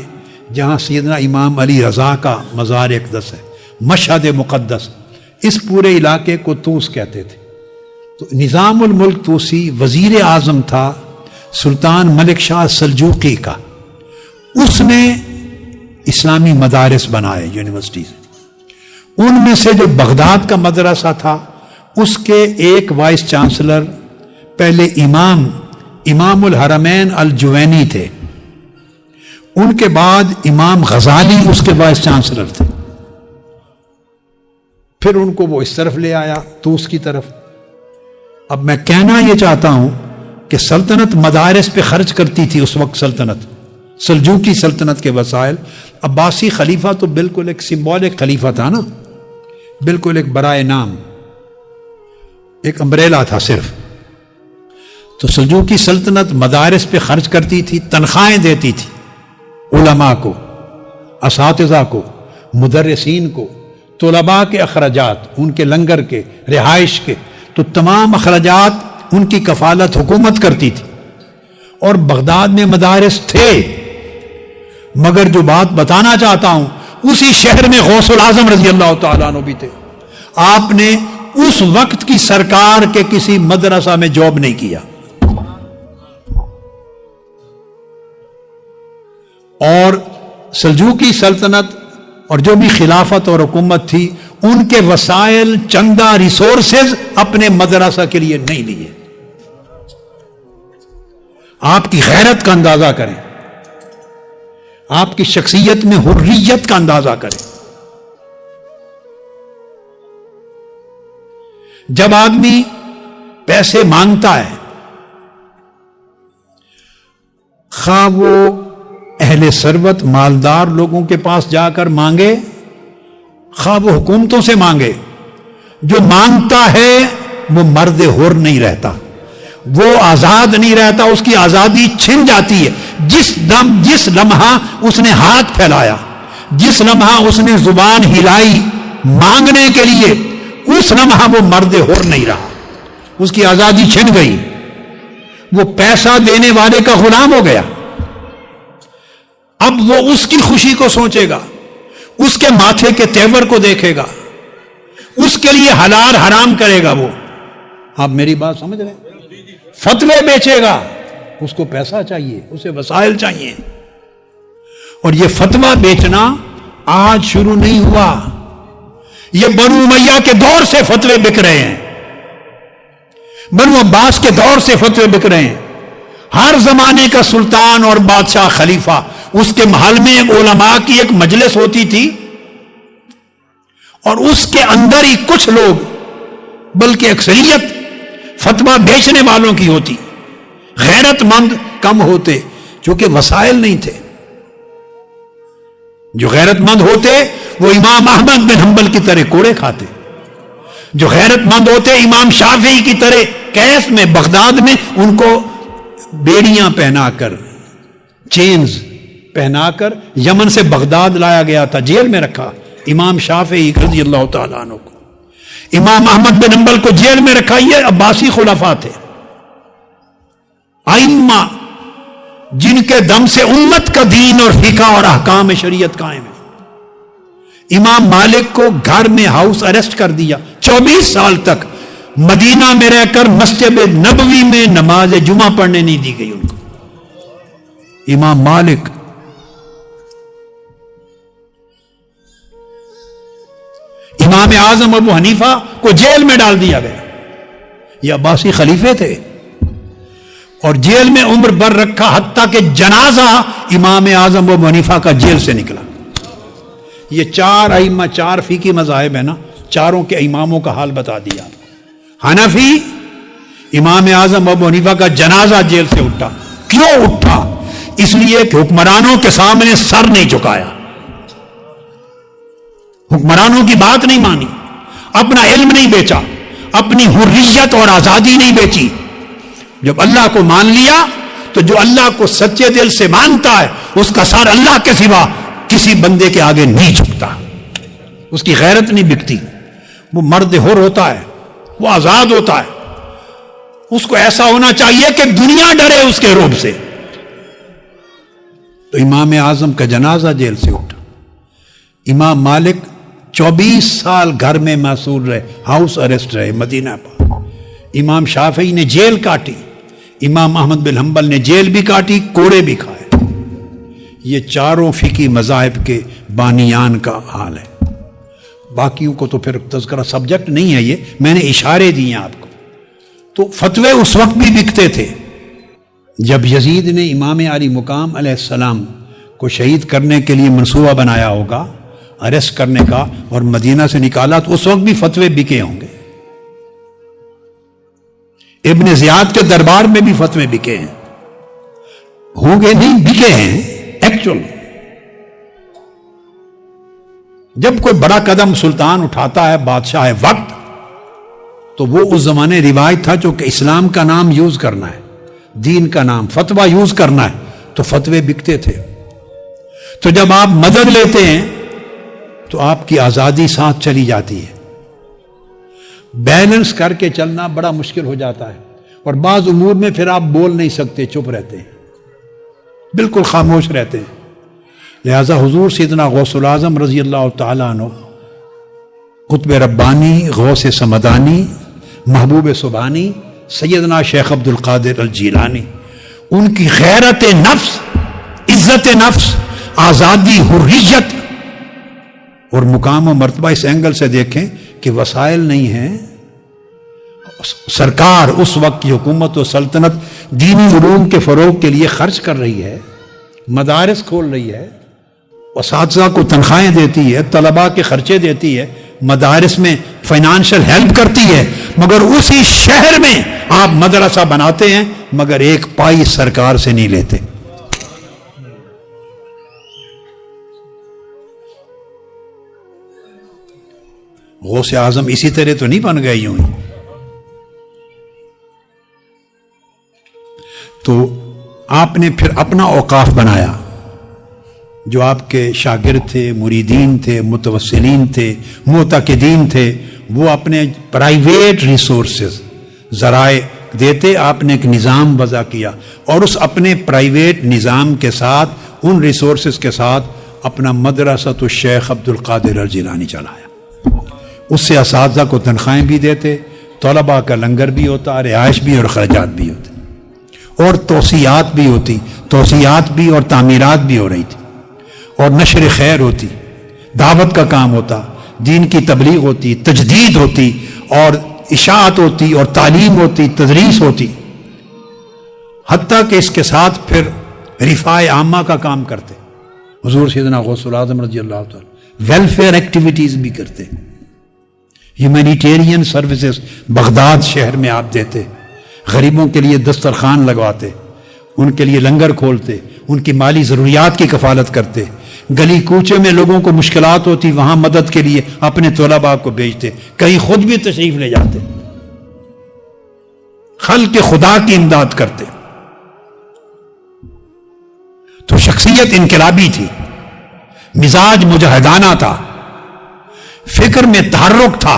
جہاں سیدنا امام علی رضا کا مزار اقدس ہے، مشہد مقدس، اس پورے علاقے کو توس کہتے تھے۔ تو نظام الملک توسی وزیر اعظم تھا سلطان ملک شاہ سلجوقی کا، اس نے اسلامی مدارس بنائے، یونیورسٹیز۔ ان میں سے جو بغداد کا مدرسہ تھا، اس کے ایک وائس چانسلر پہلے امام الحرمین الجوینی تھے، ان کے بعد امام غزالی اس کے وائس چانسلر تھے۔ پھر ان کو وہ اس طرف لے آیا، توس کی طرف۔ اب میں کہنا یہ چاہتا ہوں کہ سلطنت مدارس پہ خرچ کرتی تھی اس وقت، سلطنت سلجوقی سلطنت کے وسائل۔ عباسی خلیفہ تو بالکل ایک سمبولک خلیفہ تھا نا، بالکل ایک برائے نام، ایک امبریلا تھا صرف۔ تو سلجوقی سلطنت مدارس پہ خرچ کرتی تھی، تنخواہیں دیتی تھی علماء کو، اساتذہ کو، مدرسین کو، طلباء کے اخراجات، ان کے لنگر کے، رہائش کے، تو تمام اخراجات ان کی کفالت حکومت کرتی تھی۔ اور بغداد میں مدارس تھے، مگر جو بات بتانا چاہتا ہوں، اسی شہر میں غوث العظم رضی اللہ تعالیٰ عنہ بھی تھے۔ آپ نے اس وقت کی سرکار کے کسی مدرسہ میں جاب نہیں کیا. اور سلجوقی سلطنت اور جو بھی خلافت اور حکومت تھی ان کے وسائل چندہ ریسورسز اپنے مدرسہ کے لیے نہیں لیے. آپ کی غیرت کا اندازہ کریں, آپ کی شخصیت میں حریت کا اندازہ کریں. جب آدمی پیسے مانگتا ہے, خواہ وہ اہل ثروت مالدار لوگوں کے پاس جا کر مانگے, خواہ وہ حکومتوں سے مانگے, جو مانگتا ہے وہ مرد حر نہیں رہتا, وہ آزاد نہیں رہتا, اس کی آزادی چھن جاتی ہے. جس لمحہ اس نے ہاتھ پھیلایا, جس لمحہ اس نے زبان ہلائی مانگنے کے لیے, اس لمحہ وہ مرد حر نہیں رہا, اس کی آزادی چھن گئی, وہ پیسہ دینے والے کا غلام ہو گیا. اب وہ اس کی خوشی کو سوچے گا, اس کے ماتھے کے تیور کو دیکھے گا, اس کے لیے حلال حرام کرے گا. وہ, آپ میری بات سمجھ رہے ہیں؟ فتوے بیچے گا, اس کو پیسہ چاہیے, اسے وسائل چاہیے. اور یہ فتویٰ بیچنا آج شروع نہیں ہوا, یہ بنو امیہ کے دور سے فتوے بک رہے ہیں, بنو عباس کے دور سے فتوے بک رہے ہیں. ہر زمانے کا سلطان اور بادشاہ خلیفہ, اس کے محل میں علماء کی ایک مجلس ہوتی تھی, اور اس کے اندر ہی کچھ لوگ, بلکہ اکثریت فتویٰ بیچنے والوں کی ہوتی. غیرت مند کم ہوتے, چونکہ وسائل نہیں تھے. جو غیرت مند ہوتے وہ امام احمد بن حنبل کی طرح کوڑے کھاتے, جو غیرت مند ہوتے امام شافعی کی طرح کیس میں بغداد میں ان کو بیڑیاں پہنا کر, چینز پہنا کر یمن سے بغداد لایا گیا تھا, جیل میں رکھا امام شافعی رضی اللہ تعالیٰ عنہ کو. امام احمد بن حنبل کو جیل میں رکھا, یہ عباسی خلفاء تھے, ائمہ جن کے دم سے امت کا دین اور فقہ اور احکام شریعت قائم ہے. امام مالک کو گھر میں ہاؤس اریسٹ کر دیا, 24 سال تک مدینہ میں رہ کر مسجد نبوی میں نماز جمعہ پڑھنے نہیں دی گئی ان کو. امام مالک, امام اعظم ابو حنیفہ کو جیل میں ڈال دیا گیا, یہ عباسی خلیفے تھے, اور جیل میں عمر بھر رکھا, حتیٰ کہ جنازہ امام اعظم ابو حنیفہ کا جیل سے نکلا. یہ 4 ائمہ, 4 فقہی مذاہب ہے نا, چاروں کے اماموں کا حال بتا دیا. حنفی, امام اعظم ابو حنیفہ کا جنازہ جیل سے اٹھا. کیوں اٹھا؟ اس لیے کہ حکمرانوں کے سامنے سر نہیں جھکایا, حکمرانوں کی بات نہیں مانی, اپنا علم نہیں بیچا, اپنی حریت اور آزادی نہیں بیچی. جب اللہ کو مان لیا تو جو اللہ کو سچے دل سے مانتا ہے اس کا سر اللہ کے سوا کسی بندے کے آگے نہیں جھکتا, اس کی غیرت نہیں بکتی. وہ مرد حر ہوتا ہے, وہ آزاد ہوتا ہے, اس کو ایسا ہونا چاہیے کہ دنیا ڈرے اس کے رعب سے. تو امام اعظم کا جنازہ جیل سے اٹھا. امام مالک 24 سال گھر میں محصور رہے, ہاؤس اریسٹ رہے مدینہ پر. امام شافعی نے جیل کاٹی, امام احمد بن حنبل نے جیل بھی کاٹی, کوڑے بھی کھائے. یہ چاروں فقہی مذاہب کے بانیان کا حال ہے. باقیوں کو تو پھر تذکرہ سبجیکٹ نہیں ہے, یہ میں نے اشارے دیے آپ کو. تو فتوے اس وقت بھی بکتے تھے جب یزید نے امام علی مقام علیہ السلام کو شہید کرنے کے لیے منصوبہ بنایا ہوگا, اریسٹ کرنے کا, اور مدینہ سے نکالا, تو اس وقت بھی فتوے بکے ہوں گے. ابن زیاد کے دربار میں بھی فتوے بکے ہیں, ہوں گے نہیں, بکے ہیں ایکچوئل. جب کوئی بڑا قدم سلطان اٹھاتا ہے, بادشاہ وقت, تو وہ اس زمانے روایت تھا جو کہ اسلام کا نام یوز کرنا ہے, دین کا نام, فتویٰ یوز کرنا ہے, تو فتوے بکتے تھے. تو جب آپ مدد لیتے ہیں تو آپ کی آزادی ساتھ چلی جاتی ہے. بیلنس کر کے چلنا بڑا مشکل ہو جاتا ہے, اور بعض امور میں پھر آپ بول نہیں سکتے, چپ رہتے ہیں, بالکل خاموش رہتے ہیں. لہذا حضور سیدنا غوث العظم رضی اللہ تعالیٰ عنہ قطب ربانی، غوث سمدانی، محبوب سبحانی، سیدنا شیخ عبد القادر الجیلانی، ان کی غیرت نفس، عزت نفس، آزادی، حریت اور مقام و مرتبہ اس اینگل سے دیکھیں کہ وسائل نہیں ہیں. سرکار اس وقت کی حکومت و سلطنت دینی علوم کے فروغ کے لیے خرچ کر رہی ہے، مدارس کھول رہی ہے، اساتذہ کو تنخواہیں دیتی ہے، طلباء کے خرچے دیتی ہے، مدارس میں فائنانشل ہیلپ کرتی ہے، مگر اسی شہر میں آپ مدرسہ بناتے ہیں مگر ایک پائی سرکار سے نہیں لیتے. غوث اعظم اسی طرح تو نہیں بن گئے یوں ہی. تو آپ نے پھر اپنا اوقاف بنایا، جو آپ کے شاگرد تھے، مریدین تھے، متوسلین تھے، معتقدین تھے، وہ اپنے پرائیویٹ ریسورسز ذرائع دیتے. آپ نے ایک نظام وضع کیا اور اس اپنے پرائیویٹ نظام کے ساتھ، ان ریسورسز کے ساتھ اپنا مدرسۃ الشیخ عبد القادر الجیلانی چلایا. اس سے اساتذہ کو تنخواہیں بھی دیتے، طلباء کا لنگر بھی ہوتا، رہائش بھی اور خرچات بھی ہوتے، اور توسیعات بھی ہوتی، توسیعات بھی اور تعمیرات بھی ہو رہی تھی، اور نشر خیر ہوتی، دعوت کا کام ہوتا، دین کی تبلیغ ہوتی، تجدید ہوتی، اور اشاعت ہوتی، اور تعلیم ہوتی، تدریس ہوتی، حتیٰ کہ اس کے ساتھ پھر رفاع عامہ کا کام کرتے. حضور سیدنا غوث الاعظم رضی اللہ تعالی ویلفیئر ایکٹیویٹیز بھی کرتے، ہیومینیٹیرین سروسز بغداد شہر میں آپ دیتے، غریبوں کے لیے دسترخوان لگواتے، ان کے لیے لنگر کھولتے، ان کی مالی ضروریات کی کفالت کرتے، گلی کوچے میں لوگوں کو مشکلات ہوتی وہاں مدد کے لیے اپنے طلباء کو بھیجتے، کہیں خود بھی تشریف لے جاتے، خلق خدا کی امداد کرتے. تو شخصیت انقلابی تھی، مزاج مجاہدانہ تھا، فکر میں تحرک تھا،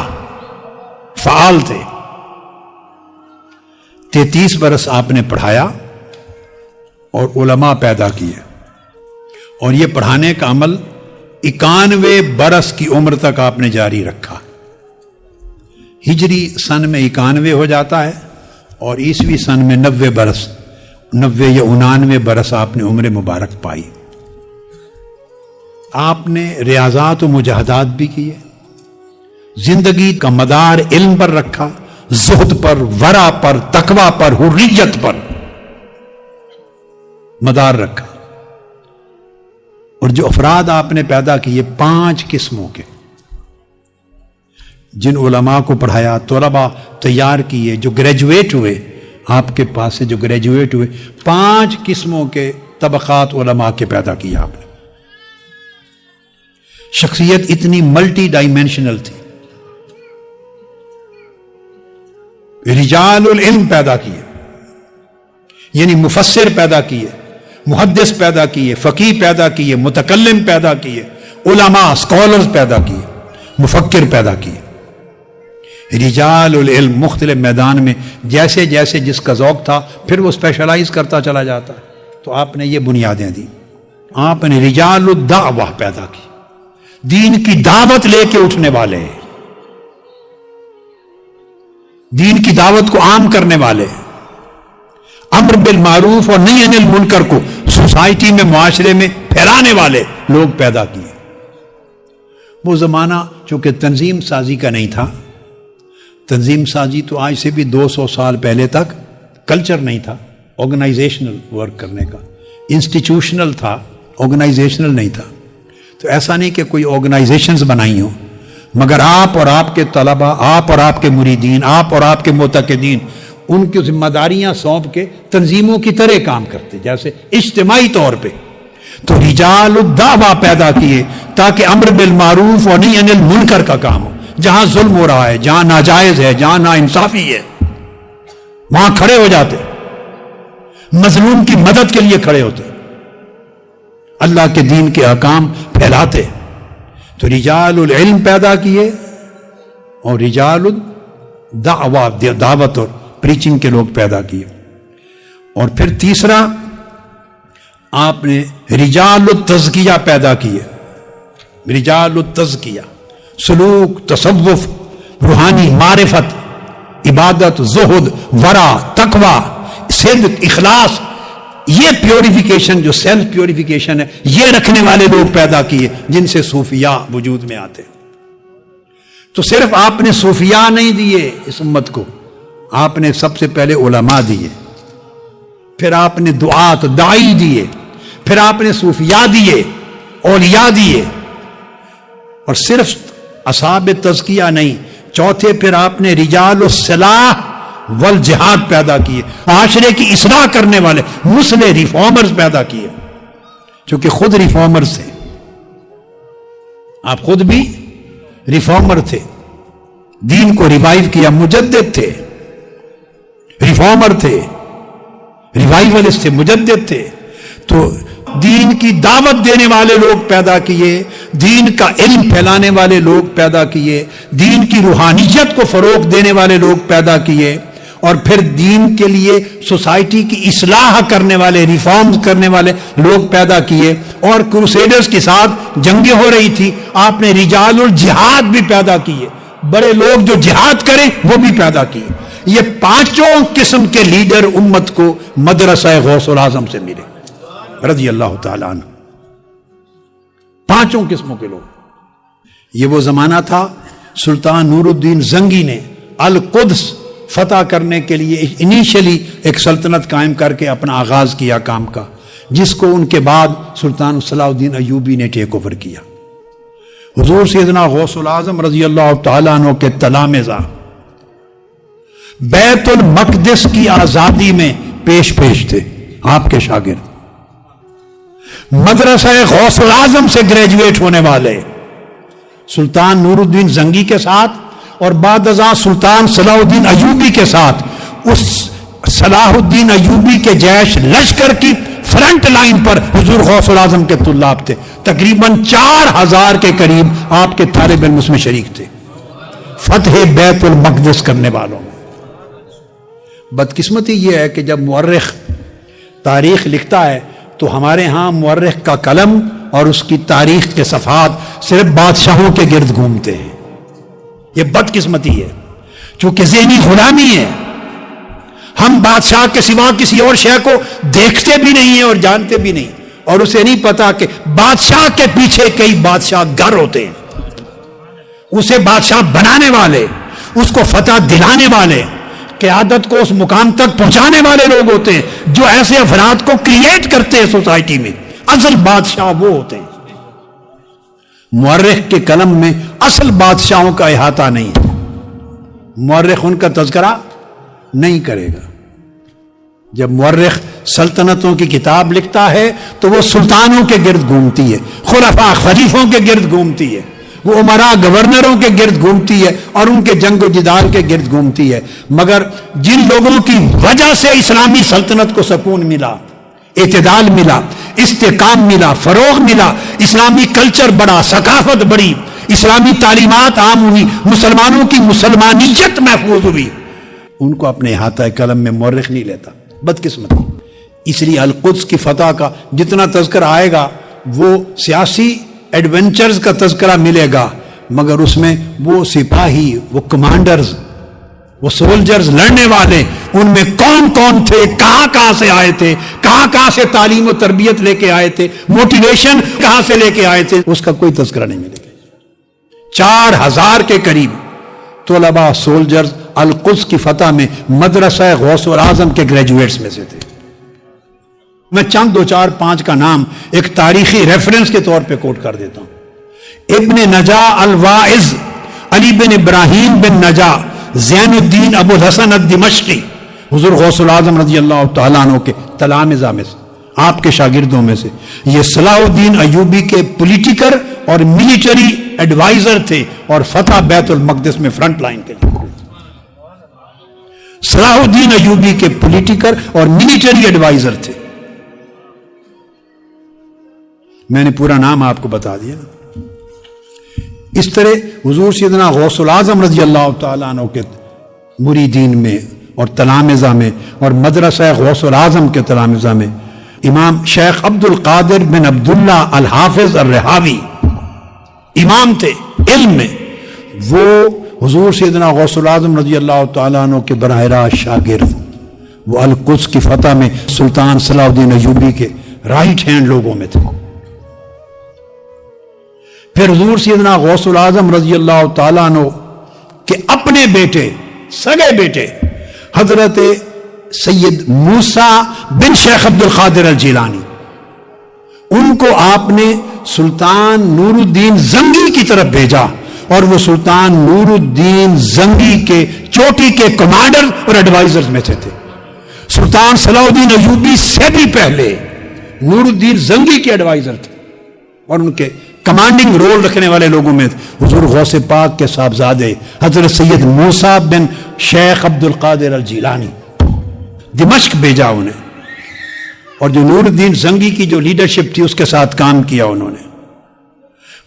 فعال تھے. 33 برس آپ نے پڑھایا اور علماء پیدا کیے، اور یہ پڑھانے کا عمل 91 برس کی عمر تک آپ نے جاری رکھا. ہجری سن میں 91 ہو جاتا ہے اور عیسوی سن میں 90 برس، 90 یا 99 برس آپ نے عمر مبارک پائی. آپ نے ریاضات و مجاہدات بھی کیے، زندگی کا مدار علم پر رکھا، زہد پر، ورع پر، تقوی پر، حریت پر مدار رکھا. اور جو افراد آپ نے پیدا کیے 5 قسموں کے، جن علماء کو پڑھایا، طلباء تیار کیے، جو گریجویٹ ہوئے آپ کے پاس سے، جو گریجویٹ ہوئے، 5 قسموں کے طبقات علماء کے پیدا کیے آپ نے. شخصیت اتنی ملٹی ڈائمینشنل تھی. رجال العلم پیدا کیے، یعنی مفسر پیدا کیے، محدث پیدا کیے، فقیہ پیدا کیے، متکلم پیدا کیے، علماء اسکالرز پیدا کیے، مفکر پیدا کیے. رجال العلم مختلف میدان میں جیسے جیسے جس کا ذوق تھا پھر وہ اسپیشلائز کرتا چلا جاتا ہے. تو آپ نے یہ بنیادیں دی. آپ نے رجال الدعوہ پیدا کی، دین کی دعوت لے کے اٹھنے والے، دین کی دعوت کو عام کرنے والے، امر بالمعروف اور نہی عن المنکر کو سوسائٹی میں، معاشرے میں پھیلانے والے لوگ پیدا کیے. وہ زمانہ چونکہ تنظیم سازی کا نہیں تھا، تنظیم سازی تو آج سے بھی 200 سال پہلے تک کلچر نہیں تھا آرگنائزیشنل ورک کرنے کا، انسٹیٹیوشنل تھا، آرگنائزیشنل نہیں تھا. تو ایسا نہیں کہ کوئی آرگنائزیشنز بنائی ہوں، مگر آپ اور آپ کے طلباء، آپ اور آپ کے مریدین، آپ اور آپ کے معتقدین ان کی ذمہ داریاں سونپ کے تنظیموں کی طرح کام کرتے، جیسے اجتماعی طور پہ. تو رجال الدعوہ پیدا کیے تاکہ امر بالمعروف اور نہی عن المنکر کا کام ہو. جہاں ظلم ہو رہا ہے، جہاں ناجائز ہے، جہاں ناانصافی ہے، وہاں کھڑے ہو جاتے، مظلوم کی مدد کے لیے کھڑے ہوتے، اللہ کے دین کے احکام پھیلاتے. تو رجال العلم پیدا کیے اور رجال الدعوہ، دعوت اور پریچنگ کے لوگ پیدا کیے. اور پھر تیسرا آپ نے رجال التزکیہ پیدا کیے. رجال التزکیہ سلوک، تصوف، روحانی معرفت، عبادت، زہد، ورع، تقوی، صدق، اخلاص، یہ پیوریفیکیشن جو سیلف پیوریفیکیشن ہے، یہ رکھنے والے لوگ پیدا کیے جن سے صوفیاء وجود میں آتے. تو صرف آپ نے صوفیاء نہیں دیے اس امت کو، آپ نے سب سے پہلے علماء دیے، پھر آپ نے دعات، داعی دیے، پھر آپ نے صوفیاء دیے، اولیاء دیے، اور صرف اصحاب تزکیہ نہیں، چوتھے پھر آپ نے رجال الصلاح والجہاد پیدا کیے، معاشرے کی اصلاح کرنے والے مصلح ریفارمرز پیدا کیے، چونکہ خود ریفارمرز تھے، آپ خود بھی ریفارمر تھے، دین کو ریوائیو کیا، مجدد تھے، ریفارمر تھے، ریوائیولسٹ تھے، مجدد تھے. تو دین کی دعوت دینے والے لوگ پیدا کیے، دین کا علم پھیلانے والے لوگ پیدا کیے، دین کی روحانیت کو فروغ دینے والے لوگ پیدا کیے، اور پھر دین کے لیے سوسائٹی کی اصلاح کرنے والے، ریفارمز کرنے والے لوگ پیدا کیے. اور کروسیڈرز کے ساتھ جنگیں ہو رہی تھی، آپ نے رجال الجہاد بھی پیدا کیے، بڑے لوگ جو جہاد کریں وہ بھی پیدا کیے. یہ پانچوں قسم کے لیڈر امت کو مدرسہ غوث العظم سے ملے رضی اللہ تعالیٰ عنہ. پانچوں قسموں کے لوگ. یہ وہ زمانہ تھا سلطان نور الدین زنگی نے القدس فتح کرنے کے لیے انیشلی ایک سلطنت قائم کر کے اپنا آغاز کیا کام کا، جس کو ان کے بعد سلطان صلاح الدین ایوبی نے ٹیک اوور کیا. حضور سیدنا غوث العظم رضی اللہ تعالیٰ عنہ کے تلامذہ بیت المقدس کی آزادی میں پیش تھے، آپ کے شاگرد مدرسہ غوث العظم سے گریجویٹ ہونے والے سلطان نور الدین زنگی کے ساتھ اور بعد ازاں سلطان صلاح الدین ایوبی کے ساتھ اس صلاح الدین ایوبی کے جیش لشکر کی فرنٹ لائن پر حضور غوث العظم کے طلاب تھے. تقریباً 4000 کے قریب آپ کے طالب علم اس میں شریک تھے، فتح بیت المقدس کرنے والوں میں. بدقسمتی یہ ہے کہ جب مورخ تاریخ لکھتا ہے تو ہمارے ہاں مورخ کا قلم اور اس کی تاریخ کے صفحات صرف بادشاہوں کے گرد گھومتے ہیں. یہ بدقسمتی ہے، چونکہ ذہنی غلامی ہے. ہم بادشاہ کے سوا کسی اور شے کو دیکھتے بھی نہیں ہیں اور جانتے بھی نہیں، اور اسے نہیں پتا کہ بادشاہ کے پیچھے کئی بادشاہ گر ہوتے ہیں، اسے بادشاہ بنانے والے، اس کو فتح دلانے والے، قیادت کو اس مقام تک پہنچانے والے لوگ ہوتے ہیں جو ایسے افراد کو کریٹ کرتے ہیں سوسائٹی میں. اصل بادشاہ وہ ہوتے ہیں. مورخ کے قلم میں اصل بادشاہوں کا احاطہ نہیں ہے، مورخ ان کا تذکرہ نہیں کرے گا. جب مورخ سلطنتوں کی کتاب لکھتا ہے تو وہ سلطانوں کے گرد گھومتی ہے، خلفاء خلیفوں کے گرد گھومتی ہے، وہ امراء گورنروں کے گرد گھومتی ہے اور ان کے جنگ و جدال کے گرد گھومتی ہے. مگر جن لوگوں کی وجہ سے اسلامی سلطنت کو سکون ملا، اعتدال ملا، استحکام ملا، فروغ ملا، اسلامی کلچر بڑا، ثقافت بڑی، اسلامی تعلیمات عام ہوئی، مسلمانوں کی مسلمانیت محفوظ ہوئی، ان کو اپنے احاطہ قلم میں مورخ نہیں لیتا. بدقسمتی. اس لیے القدس کی فتح کا جتنا تذکرہ آئے گا وہ سیاسی ایڈونچرز کا تذکرہ ملے گا، مگر اس میں وہ سپاہی، وہ کمانڈرز، وہ سولجرز، لڑنے والے، ان میں کون کون تھے، کہاں سے آئے تھے، کہاں سے تعلیم و تربیت لے کے آئے تھے، موٹیویشن کہاں سے لے کے آئے تھے، اس کا کوئی تذکرہ نہیں ملے گا. 4000 کے قریب طلباء سولجرز القدس کی فتح میں مدرسہ غوث العظم کے گریجویٹس میں سے تھے. میں چند 2 4 5 کا نام ایک تاریخی ریفرنس کے طور پہ کوٹ کر دیتا ہوں. ابن نجا الواعظ علی بن ابراہیم بن نجا زین الدین ابو الحسن الدمشقی، حضور غوث العظم رضی اللہ تعالیٰ عنہ کے تلامذہ میں سے، آپ کے شاگردوں میں سے. یہ صلاح الدین ایوبی کے پولیٹیکل اور ملٹری ایڈوائزر تھے اور فتح بیت المقدس میں فرنٹ لائن کے لیے. صلاح الدین ایوبی کے پولیٹیکل اور ملٹری ایڈوائزر تھے. میں نے پورا نام آپ کو بتا دیا نا. اس طرح حضور سیدنا غوث العظم رضی اللہ تعالیٰ عنہ کے مریدین میں اور تلامذہ میں اور مدرسہ غوث العظم کے تلامذہ میں امام شیخ عبد القادر بن عبداللہ الحافظ الرحاوی امام تھے علم میں، وہ حضور سیدنا غوث العظم رضی اللہ تعالیٰ عنہ کے براہ راست شاگرد، وہ القدس کی فتح میں سلطان صلاح الدین ایوبی کے رائٹ ہینڈ لوگوں میں تھے۔ پھر حضور سیدنا غوث العظم رضی اللہ تعالیٰ عنہ کے اپنے بیٹے، سگے بیٹے حضرت سید موسیٰ بن شیخ عبد القادر الجیلانی، ان کو آپ نے سلطان نور الدین زنگی کی طرف بھیجا، اور وہ سلطان نور الدین زنگی کے چوٹی کے کمانڈر اور ایڈوائزرز میں سے تھے۔ سلطان صلاح الدین ایوبی سے بھی پہلے نور الدین زنگی کے ایڈوائزر تھے، اور ان کے کمانڈنگ رول رکھنے والے لوگوں میں حضور غوث پاک کے صاحبزادے حضرت سید موسیٰ بن شیخ عبد القادر الجیلانی، دمشق بھیجا انہیں، اور جو نور الدین زنگی کی جو لیڈرشپ تھی اس کے ساتھ کام کیا انہوں نے،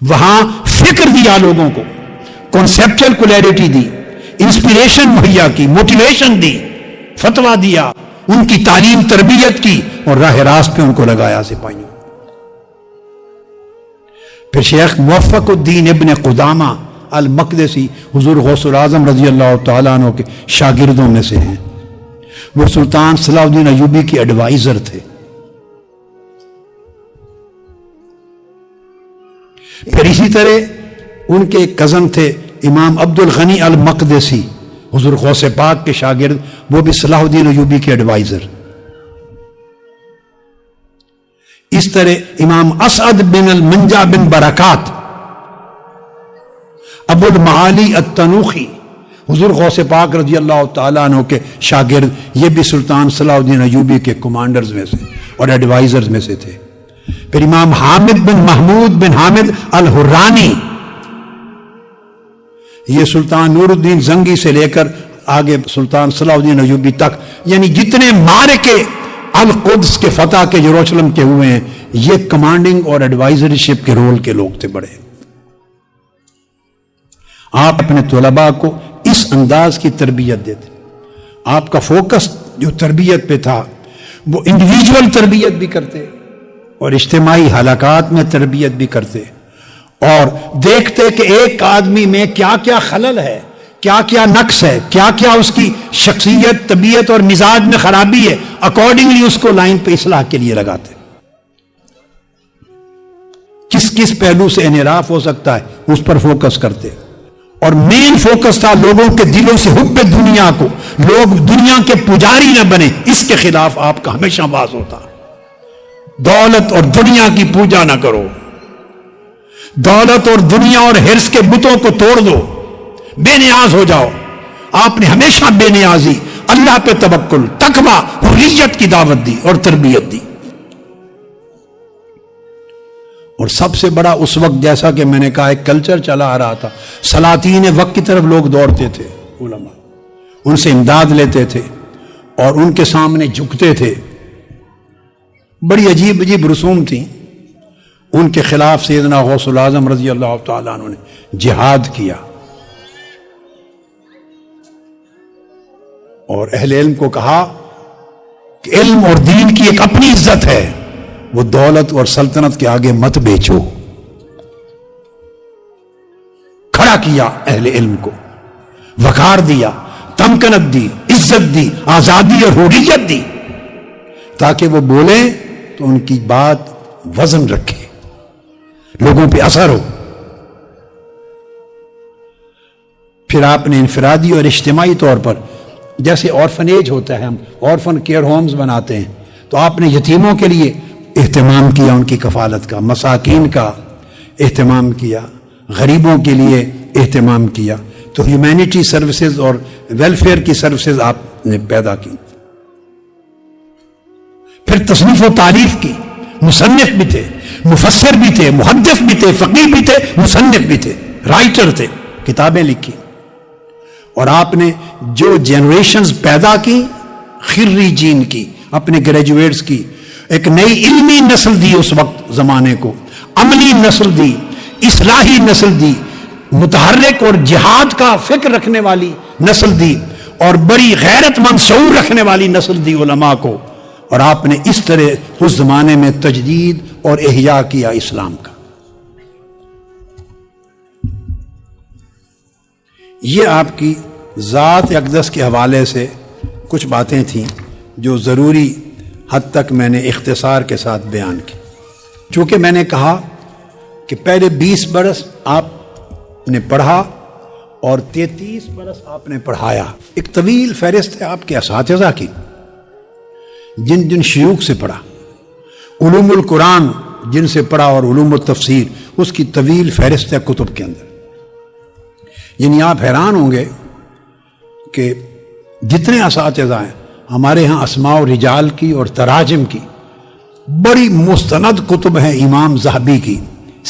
وہاں فکر دیا لوگوں کو، کنسیپچل کلیئرٹی دی، انسپیریشن مہیا کی، موٹیویشن دی، فتویٰ دیا، ان کی تعلیم تربیت کی، اور راہ راست پہ ان کو لگایا سپاہیوں۔ پھر شیخ موفق الدین ابن قدامہ المقدسی حضور غوث العظم رضی اللہ تعالیٰ عنہ کے شاگردوں میں سے ہیں، وہ سلطان صلاح الدین ایوبی کے ایڈوائزر تھے۔ پھر اسی طرح ان کے کزن تھے امام عبد الغنی المقدسی، حضور غوث پاک کے شاگرد، وہ بھی صلاح الدین ایوبی کے ایڈوائزر۔ اس طرح امام اسعد بن المنجا بن برکات ابو المعالی التنوخی، حضور غوث پاک رضی اللہ تعالیٰ عنہ کے شاگرد، یہ بھی سلطان صلاح الدین ایوبی کے کمانڈرز میں سے اور ایڈوائزرز میں سے تھے۔ پھر امام حامد بن محمود بن حامد الحرانی، یہ سلطان نور الدین زنگی سے لے کر آگے سلطان صلاح الدین ایوبی تک، یعنی جتنے معرکے القدس کے فتح کے یروشلم کے ہوئے ہیں، یہ کمانڈنگ اور ایڈوائزری شپ کے رول کے لوگ تھے بڑے۔ آپ اپنے طلباء کو اس انداز کی تربیت دیتے، آپ کا فوکس جو تربیت پہ تھا وہ انڈیویجول تربیت بھی کرتے اور اجتماعی حلقات میں تربیت بھی کرتے، اور دیکھتے کہ ایک آدمی میں کیا کیا خلل ہے، کیا کیا نقص ہے، کیا کیا اس کی شخصیت، طبیعت اور مزاج میں خرابی ہے، اکارڈنگلی اس کو لائن پہ اصلاح کے لیے لگاتے۔ کس کس پہلو سے انحراف ہو سکتا ہے اس پر فوکس کرتے، اور مین فوکس تھا لوگوں کے دلوں سے حب دنیا کو، لوگ دنیا کے پجاری نہ بنے، اس کے خلاف آپ کا ہمیشہ باز ہوتا۔ دولت اور دنیا کی پوجا نہ کرو، دولت اور دنیا اور حرص کے بتوں کو توڑ دو، بے نیاز ہو جاؤ۔ آپ نے ہمیشہ بے نیازی، اللہ پہ توکل، تقویٰ، حریت کی دعوت دی اور تربیت دی۔ اور سب سے بڑا اس وقت، جیسا کہ میں نے کہا، ایک کلچر چلا آ رہا تھا، سلاطین وقت کی طرف لوگ دوڑتے تھے، علماء ان سے امداد لیتے تھے اور ان کے سامنے جھکتے تھے۔ بڑی عجیب عجیب رسوم تھیں، ان کے خلاف سیدنا غوث العظم رضی اللہ تعالیٰ عنہ نے جہاد کیا، اور اہل علم کو کہا کہ علم اور دین کی ایک اپنی عزت ہے، وہ دولت اور سلطنت کے آگے مت بیچو۔ کھڑا کیا اہل علم کو، وقار دیا، تمکنت دی، عزت دی، آزادی اور حریت دی، تاکہ وہ بولیں تو ان کی بات وزن رکھے، لوگوں پہ اثر ہو۔ پھر آپ نے انفرادی اور اجتماعی طور پر، جیسے آرفنیج ہوتا ہے، ہم آرفن کیئر ہومز بناتے ہیں، تو آپ نے یتیموں کے لیے اہتمام کیا، ان کی کفالت کا، مساکین کا اہتمام کیا، غریبوں کے لیے اہتمام کیا، تو ہیومینٹی سروسز اور ویلفیئر کی سروسز آپ نے پیدا کی۔ پھر تصنیف و تعریف کی، مصنف بھی تھے، مفسر بھی تھے، محدث بھی تھے، فقیہ بھی تھے، مصنف بھی تھے، رائٹر تھے، کتابیں لکھی۔ اور آپ نے جو جنریشنز پیدا کی، خریجین کی، اپنے گریجویٹس کی، ایک نئی علمی نسل دی اس وقت زمانے کو، عملی نسل دی، اصلاحی نسل دی، متحرک اور جہاد کا فکر رکھنے والی نسل دی، اور بڑی غیرت مند شعور رکھنے والی نسل دی علماء کو۔ اور آپ نے اس طرح اس زمانے میں تجدید اور احیاء کیا اسلام کا۔ یہ آپ کی ذات اقدس کے حوالے سے کچھ باتیں تھیں جو ضروری حد تک میں نے اختصار کے ساتھ بیان کی. چونکہ میں نے کہا کہ پہلے 20 برس آپ نے پڑھا اور 33 برس آپ نے پڑھایا. ایک طویل فہرست ہے آپ کے اساتذہ کی جن جن شیوخ سے پڑھا. علوم القرآن جن سے پڑھا اور علوم التفسیر اس کی طویل فہرست ہے کتب کے اندر. یعنی آپ حیران ہوں گے کہ جتنے اساتذہ ہیں ہمارے ہاں اسماء و رجال کی اور تراجم کی بڑی مستند کتب ہیں. امام ذہبی کی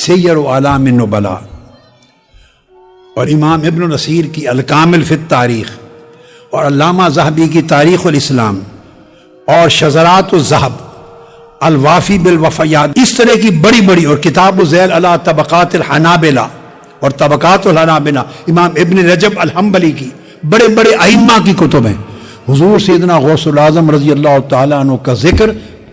سیر و اعلام النبلاء اور امام ابن نصیر کی الکامل فی التاریخ اور علامہ ذہبی کی تاریخ الاسلام اور شذرات الذہب الوافی بالوفیات. اس طرح کی بڑی بڑی اور کتاب الذیل علی طبقات الحنابلہ اور طبقات الحنابلہ امام ابن رجب الحنبلی کی بڑے بڑے ائمہ کی کتب ہیں. حضور سیدنا غوث العظم رضی اللہ تعالیٰ عنہ کا ذکر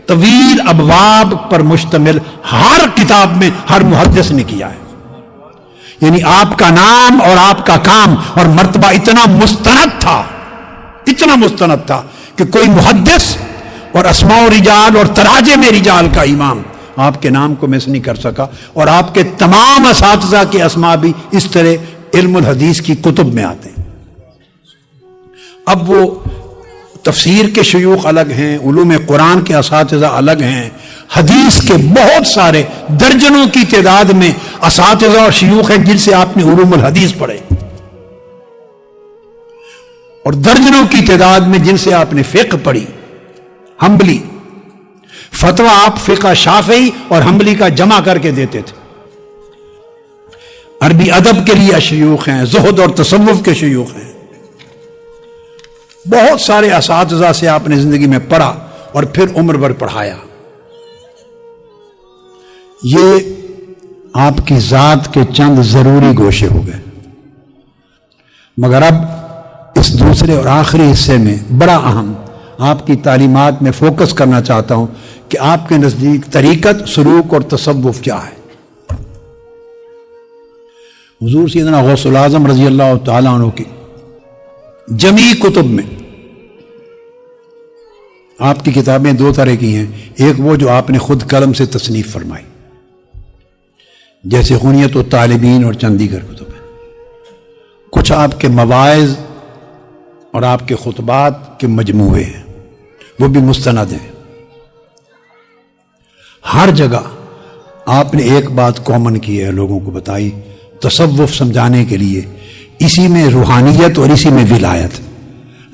طویل ابواب پر مشتمل ہر کتاب میں ہر محدث نے کیا ہے. یعنی آپ کا نام اور آپ کا کام اور مرتبہ اتنا مستند تھا کہ کوئی محدث اور اسماء و رجال اور تراجم رجال کا امام آپ کے نام کو مس نہیں کر سکا. اور آپ کے تمام اساتذہ کے اسماء بھی اس طرح علم الحدیث کی کتب میں آتے ہیں. اب وہ تفسیر کے شیوخ الگ ہیں, علوم قرآن کے اساتذہ الگ ہیں, حدیث کے بہت سارے درجنوں کی تعداد میں اساتذہ اور شیوخ ہیں جن سے آپ نے علوم الحدیث پڑھے, اور درجنوں کی تعداد میں جن سے آپ نے فقہ پڑھی. حنبلی فتویٰ آپ فقہ شافعی اور حنبلی کا جمع کر کے دیتے تھے. عربی ادب کے لیے شیوخ ہیں, زہد اور تصوف کے شیوخ ہیں. بہت سارے اساتذہ سے آپ نے زندگی میں پڑھا اور پھر عمر بھر پڑھایا. یہ آپ کی ذات کے چند ضروری گوشے ہو گئے. مگر اب اس دوسرے اور آخری حصے میں بڑا اہم آپ کی تعلیمات میں فوکس کرنا چاہتا ہوں کہ آپ کے نزدیک طریقت, سلوک اور تصوف کیا ہے. حضور سیدنا غوث العظم رضی اللہ تعالیٰ عنہ کی جمیع کتب میں آپ کی کتابیں دو طرح کی ہیں. ایک وہ جو آپ نے خود قلم سے تصنیف فرمائی جیسے غنیت و طالبین اور چند دیگر کتب ہیں. کچھ آپ کے مواعظ اور آپ کے خطبات کے مجموعے ہیں, وہ بھی مستند ہیں. ہر جگہ آپ نے ایک بات کامن کی ہے, لوگوں کو بتائی تصوف سمجھانے کے لیے. اسی میں روحانیت اور اسی میں ولایت.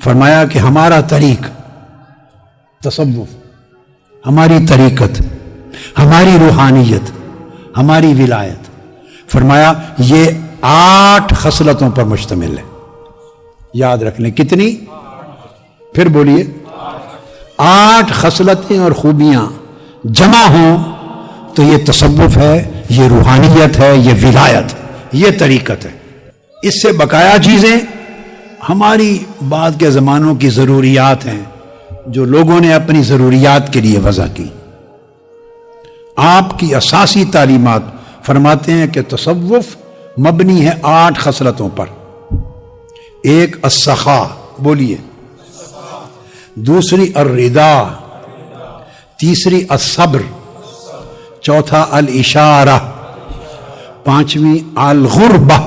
فرمایا کہ ہمارا طریق تصوف, ہماری طریقت, ہماری روحانیت, ہماری ولایت, فرمایا یہ 8 خصلتوں پر مشتمل ہے. یاد رکھ لیں کتنی؟ پھر بولیے. 8 خصلتیں اور خوبیاں جمع ہوں تو یہ تصوف ہے, یہ روحانیت ہے, یہ ولایت, یہ طریقت ہے. اس سے بقایا چیزیں ہماری بعد کے زمانوں کی ضروریات ہیں جو لوگوں نے اپنی ضروریات کے لیے وضع کی. آپ کی اساسی تعلیمات فرماتے ہیں کہ تصوف مبنی ہے 8 خصلتوں پر. ایک السخا, بولیے. دوسری الرضا, تیسری الصبر, چوتھا الاشارہ, پانچویں الغربہ,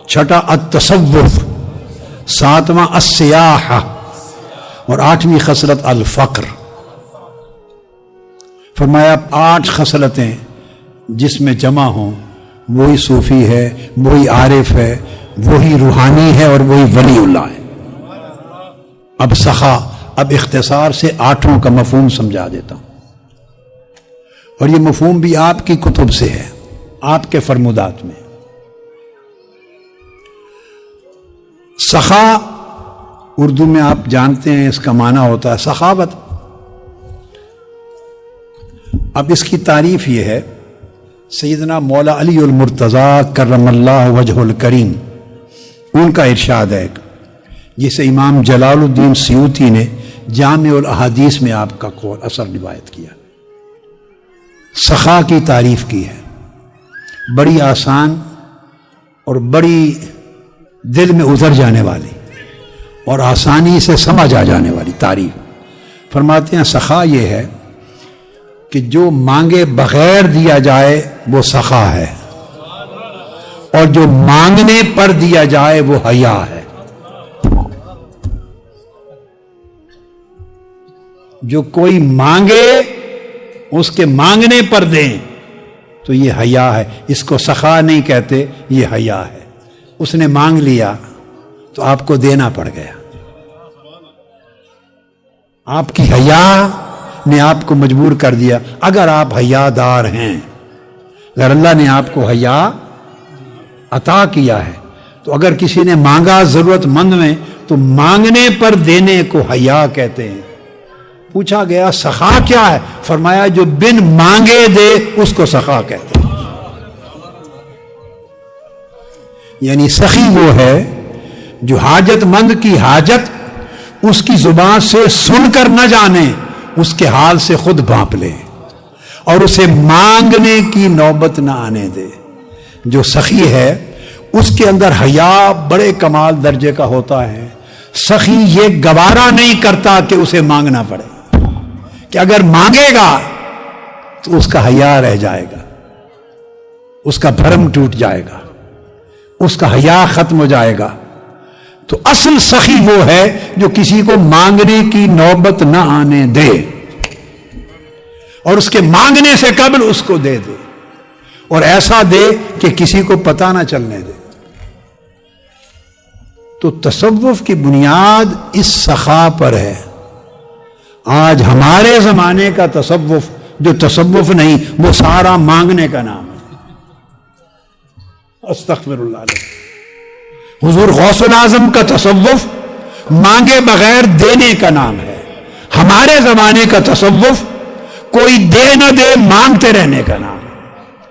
چھٹا التصوف, ساتواں السیاحہ, اور 8ویں خصلت الفقر. فرمایا 8 خصلتیں جس میں جمع ہوں وہی صوفی ہے, وہی عارف ہے, وہی روحانی ہے اور وہی ولی اللہ ہے. اب سخا, اب اختصار سے 8 کا مفہوم سمجھا دیتا ہوں, اور یہ مفہوم بھی آپ کی کتب سے ہے, آپ کے فرمودات میں. سخا اردو میں آپ جانتے ہیں اس کا معنی ہوتا ہے سخاوت. اب اس کی تعریف یہ ہے, سیدنا مولا علی المرتضیٰ کرم اللہ وجہ الکریم ان کا ارشاد ہے جسے امام جلال الدین سیوطی نے جامع الاحادیث میں آپ کا قول اثر روایت کیا. سخا کی تعریف کی ہے, بڑی آسان اور بڑی دل میں اتر جانے والی اور آسانی سے سمجھ آ جانے والی تعریف۔ فرماتے ہیں سخا یہ ہے کہ جو مانگے بغیر دیا جائے وہ سخا ہے، اور جو مانگنے پر دیا جائے وہ حیا ہے۔ جو کوئی مانگے اس کے مانگنے پر دیں تو یہ حیا ہے، اس کو سخا نہیں کہتے، یہ حیا ہے۔ اس نے مانگ لیا تو آپ کو دینا پڑ گیا، آپ کی حیا نے آپ کو مجبور کر دیا۔ اگر آپ حیا دار ہیں، اگر اللہ نے آپ کو حیا عطا کیا ہے، تو اگر کسی نے مانگا ضرورت مند میں تو مانگنے پر دینے کو حیا کہتے ہیں۔ پوچھا گیا سخا کیا ہے؟ فرمایا جو بن مانگے دے اس کو سخا کہتے ہیں۔ یعنی سخی وہ ہے جو حاجت مند کی حاجت اس کی زبان سے سن کر نہ جانے، اس کے حال سے خود بھانپ لے اور اسے مانگنے کی نوبت نہ آنے دے۔ جو سخی ہے اس کے اندر حیا بڑے کمال درجے کا ہوتا ہے۔ سخی یہ گوارا نہیں کرتا کہ اسے مانگنا پڑے، کہ اگر مانگے گا تو اس کا حیا رہ جائے گا، اس کا بھرم ٹوٹ جائے گا، اس کا حیا ختم ہو جائے گا۔ تو اصل سخی وہ ہے جو کسی کو مانگنے کی نوبت نہ آنے دے اور اس کے مانگنے سے قبل اس کو دے دے، اور ایسا دے کہ کسی کو پتہ نہ چلنے دے۔ تو تصوف کی بنیاد اس سخا پر ہے۔ آج ہمارے زمانے کا تصوف جو تصوف نہیں، وہ سارا مانگنے کا نام ہے۔ استغفر اللہ علیہ۔ حضور غوث العظم کا تصوف مانگے بغیر دینے کا نام ہے۔ ہمارے زمانے کا تصوف کوئی دے نہ دے مانگتے رہنے کا نام ہے۔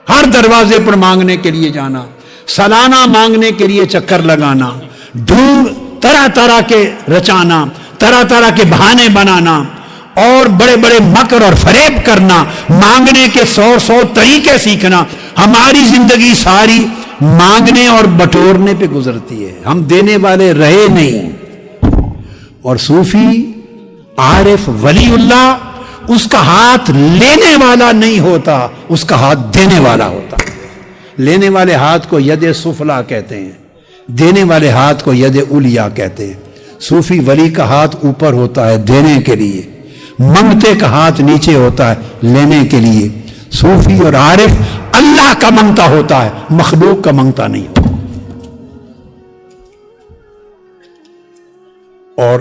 ہر دروازے پر مانگنے کے لیے جانا، سالانہ مانگنے کے لیے چکر لگانا، ڈھونڈ طرح طرح کے رچانا، طرح طرح کے بہانے بنانا اور بڑے بڑے مکر اور فریب کرنا، مانگنے کے 100 طریقے سیکھنا۔ ہماری زندگی ساری مانگنے اور بٹورنے پہ گزرتی ہے، ہم دینے والے رہے نہیں۔ اور صوفی عارف ولی اللہ اس کا ہاتھ لینے والا نہیں ہوتا، اس کا ہاتھ دینے والا ہوتا۔ لینے والے ہاتھ کو ید سفلا کہتے ہیں، دینے والے ہاتھ کو ید علیا کہتے ہیں۔ صوفی ولی کا ہاتھ اوپر ہوتا ہے دینے کے لیے، منگتے کا ہاتھ نیچے ہوتا ہے لینے کے لیے۔ صوفی اور عارف اللہ کا منگتا ہوتا ہے، مخلوق کا منگتا نہیں ہوتا۔ اور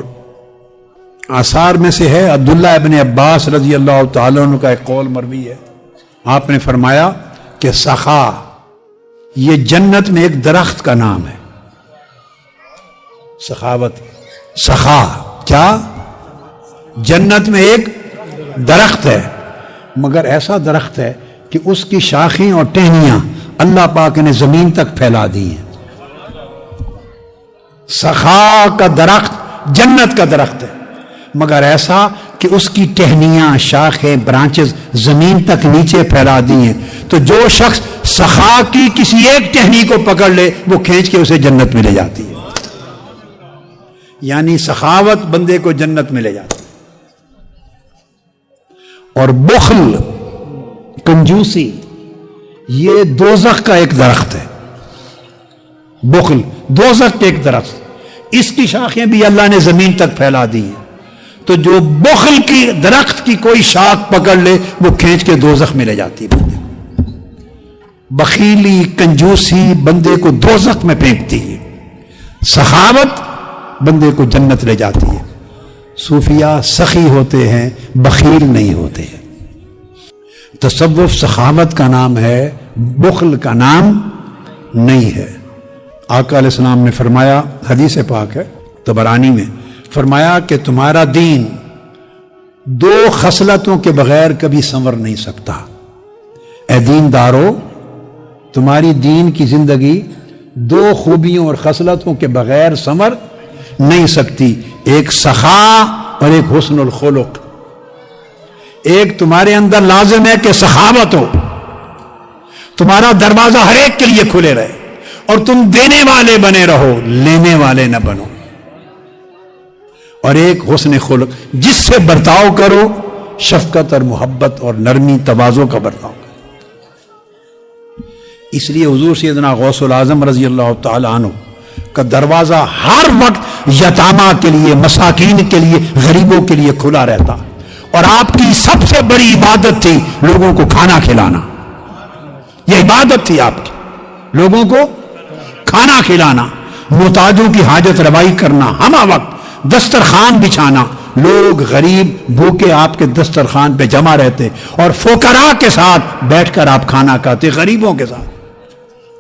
آثار میں سے ہے عبداللہ ابن عباس رضی اللہ تعالیٰ عنہ کا ایک قول مروی ہے، آپ نے فرمایا کہ سخا یہ جنت میں ایک درخت کا نام ہے۔ سخاوت، سخا کیا؟ جنت میں ایک درخت ہے، مگر ایسا درخت ہے کہ اس کی شاخیں اور ٹہنیاں اللہ پاک نے زمین تک پھیلا دی ہیں۔ سخا کا درخت جنت کا درخت ہے، مگر ایسا کہ اس کی ٹہنیاں، شاخیں، برانچز زمین تک نیچے پھیلا دی ہیں۔ تو جو شخص سخا کی کسی ایک ٹہنی کو پکڑ لے وہ کھینچ کے اسے جنت میں لے جاتی ہے۔ یعنی سخاوت بندے کو جنت میں لے جاتی ہے۔ اور بخل، کنجوسی، یہ دوزخ کا ایک درخت ہے۔ بخل دوزخ کا ایک درخت، اس کی شاخیں بھی اللہ نے زمین تک پھیلا دی ہیں۔ تو جو بخل کی درخت کی کوئی شاخ پکڑ لے وہ کھینچ کے دوزخ میں لے جاتی ہے بندے کو۔ بخیلی، کنجوسی بندے کو دوزخ میں پھینکتی ہے، سخاوت بندے کو جنت لے جاتی ہے۔ صوفیاء سخی ہوتے ہیں، بخیل نہیں ہوتے ہیں۔ تصوف سخاوت کا نام ہے، بخل کا نام نہیں ہے۔ آقا علیہ السلام نے فرمایا، حدیث پاک ہے طبرانی میں، فرمایا کہ تمہارا دین 2 خصلتوں کے بغیر کبھی سنور نہیں سکتا۔ اے دین دارو، تمہاری دین کی زندگی 2 خوبیوں اور خصلتوں کے بغیر سنور نہیں سکتی، ایک سخا اور ایک حسن الخلق۔ ایک تمہارے اندر لازم ہے کہ سخاوت ہو، تمہارا دروازہ ہر ایک کے لیے کھلے رہے، اور تم دینے والے بنے رہو، لینے والے نہ بنو۔ اور ایک حسن خلق، جس سے برتاؤ کرو شفقت اور محبت اور نرمی تواضع کا برتاؤ کرو۔ اس لیے حضور سیدنا غوث العظم رضی اللہ تعالی عنہ کا دروازہ ہر وقت یتامہ کے لیے، مساکین کے لیے، غریبوں کے لیے کھلا رہتا، اور آپ کی سب سے بڑی عبادت تھی لوگوں کو کھانا کھلانا۔ یہ عبادت تھی آپ کی، لوگوں کو کھانا کھلانا، محتاجوں کی حاجت روائی کرنا، ہمہ وقت دسترخوان بچھانا۔ لوگ غریب بھوکے آپ کے دسترخوان پہ جمع رہتے اور فقراء کے ساتھ بیٹھ کر آپ کھانا کھاتے، غریبوں کے ساتھ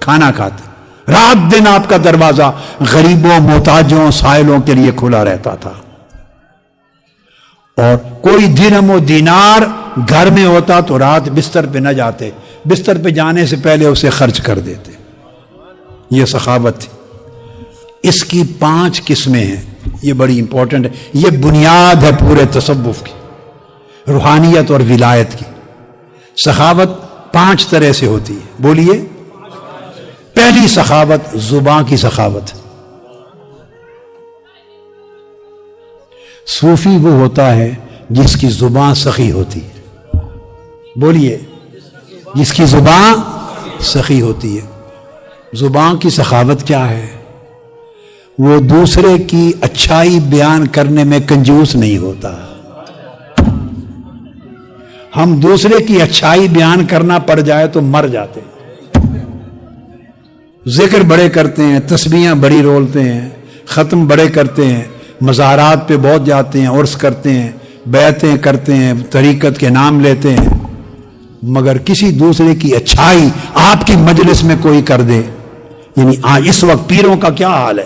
کھانا کھاتے۔ رات دن آپ کا دروازہ غریبوں، محتاجوں، سائلوں کے لیے کھلا رہتا تھا۔ اور کوئی درہم و دینار گھر میں ہوتا تو رات بستر پہ نہ جاتے، بستر پہ جانے سے پہلے اسے خرچ کر دیتے۔ یہ سخاوت تھی۔ اس کی 5 قسمیں ہیں، یہ بڑی امپورٹنٹ ہے، یہ بنیاد ہے پورے تصوف کی، روحانیت اور ولایت کی۔ سخاوت 5 طرح سے ہوتی ہے، بولیے۔ پہلی سخاوت زبان کی سخاوت۔ صوفی وہ ہوتا ہے جس کی زبان سخی ہوتی ہے، بولیے، جس کی زبان سخی ہوتی ہے۔ زبان کی سخاوت کیا ہے؟ وہ دوسرے کی اچھائی بیان کرنے میں کنجوس نہیں ہوتا۔ ہم دوسرے کی اچھائی بیان کرنا پڑ جائے تو مر جاتے ہیں۔ ذکر بڑے کرتے ہیں، تسبیحاں بڑی رولتے ہیں، ختم بڑے کرتے ہیں، مزارات پہ بہت جاتے ہیں، عرس کرتے ہیں، بیعتیں کرتے ہیں، طریقت کے نام لیتے ہیں، مگر کسی دوسرے کی اچھائی آپ کی مجلس میں کوئی کر دے، یعنی اس وقت پیروں کا کیا حال ہے؟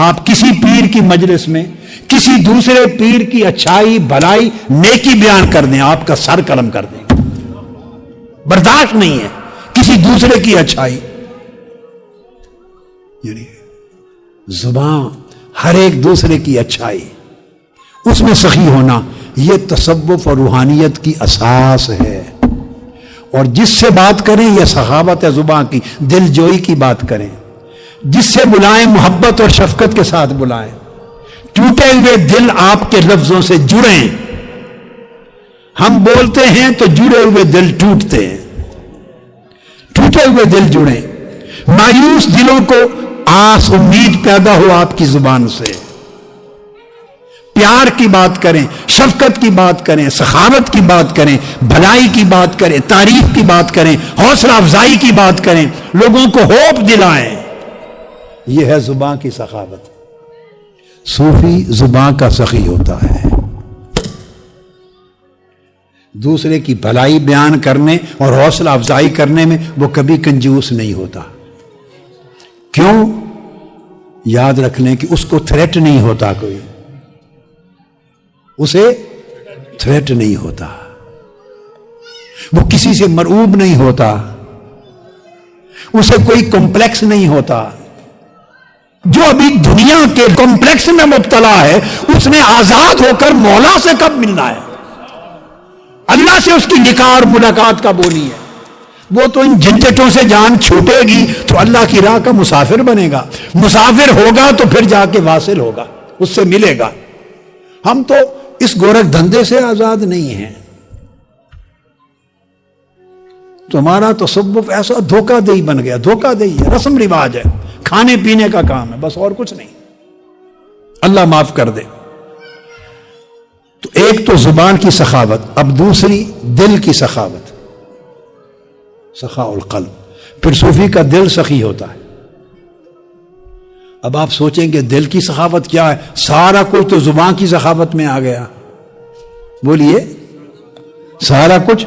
آپ کسی پیر کی مجلس میں کسی دوسرے پیر کی اچھائی، بھلائی، نیکی بیان کر دیں، آپ کا سر قلم کر دیں۔ برداشت نہیں ہے کسی دوسرے کی اچھائی۔ یعنی زبان، ہر ایک دوسرے کی اچھائی، اس میں سخی ہونا، یہ تصوف اور روحانیت کی اساس ہے۔ اور جس سے بات کریں یہ سخاوت ہے زبان کی، دل جوئی کی بات کریں، جس سے بلائیں محبت اور شفقت کے ساتھ بلائیں، ٹوٹے ہوئے دل آپ کے لفظوں سے جڑیں۔ ہم بولتے ہیں تو جڑے ہوئے دل ٹوٹتے ہیں، ٹوٹے ہوئے دل جڑیں۔ مایوس دلوں کو آس امید پیدا ہو آپ کی زبان سے، پیار کی بات کریں، شفقت کی بات کریں، سخاوت کی بات کریں، بھلائی کی بات کریں، تعریف کی بات کریں، حوصلہ افزائی کی بات کریں، لوگوں کو ہوپ دلائیں۔ یہ ہے زبان کی سخاوت۔ صوفی زبان کا سخی ہوتا ہے، دوسرے کی بھلائی بیان کرنے اور حوصلہ افزائی کرنے میں وہ کبھی کنجوس نہیں ہوتا۔ کیوں؟ یاد رکھ لیں کہ اس کو تھریٹ نہیں ہوتا، کوئی اسے تھریٹ نہیں ہوتا، وہ کسی سے مرعوب نہیں ہوتا، اسے کوئی کمپلیکس نہیں ہوتا۔ جو ابھی دنیا کے کمپلیکس میں مبتلا ہے اس نے آزاد ہو کر مولا سے کب ملنا ہے؟ اللہ سے اس کی نکاح اور ملاقات کب ہونی ہے؟ وہ تو ان جھنجھٹوں سے جان چھوٹے گی تو اللہ کی راہ کا مسافر بنے گا، مسافر ہوگا تو پھر جا کے واصل ہوگا، اس سے ملے گا۔ ہم تو اس گورکھ دھندے سے آزاد نہیں ہیں۔ تمہارا تصوف ایسا دھوکہ دہی بن گیا، دھوکہ دہی ہے، رسم رواج ہے، کھانے پینے کا کام ہے، بس اور کچھ نہیں۔ اللہ معاف کر دے۔ تو ایک تو زبان کی سخاوت، اب دوسری دل کی سخاوت، سخاء القلب۔ پھر صوفی کا دل سخی ہوتا ہے۔ اب آپ سوچیں کہ دل کی سخاوت کیا ہے؟ سارا کچھ تو زبان کی سخاوت میں آ گیا، بولیے، سارا کچھ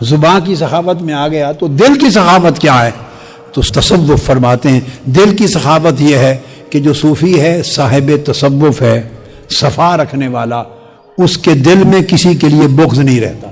زبان کی سخاوت میں آ گیا، تو دل کی سخاوت کیا ہے؟ تو تصوف فرماتے ہیں دل کی سخاوت یہ ہے کہ جو صوفی ہے، صاحب تصوف ہے، صفا رکھنے والا، اس کے دل میں کسی کے لیے بغض نہیں رہتا،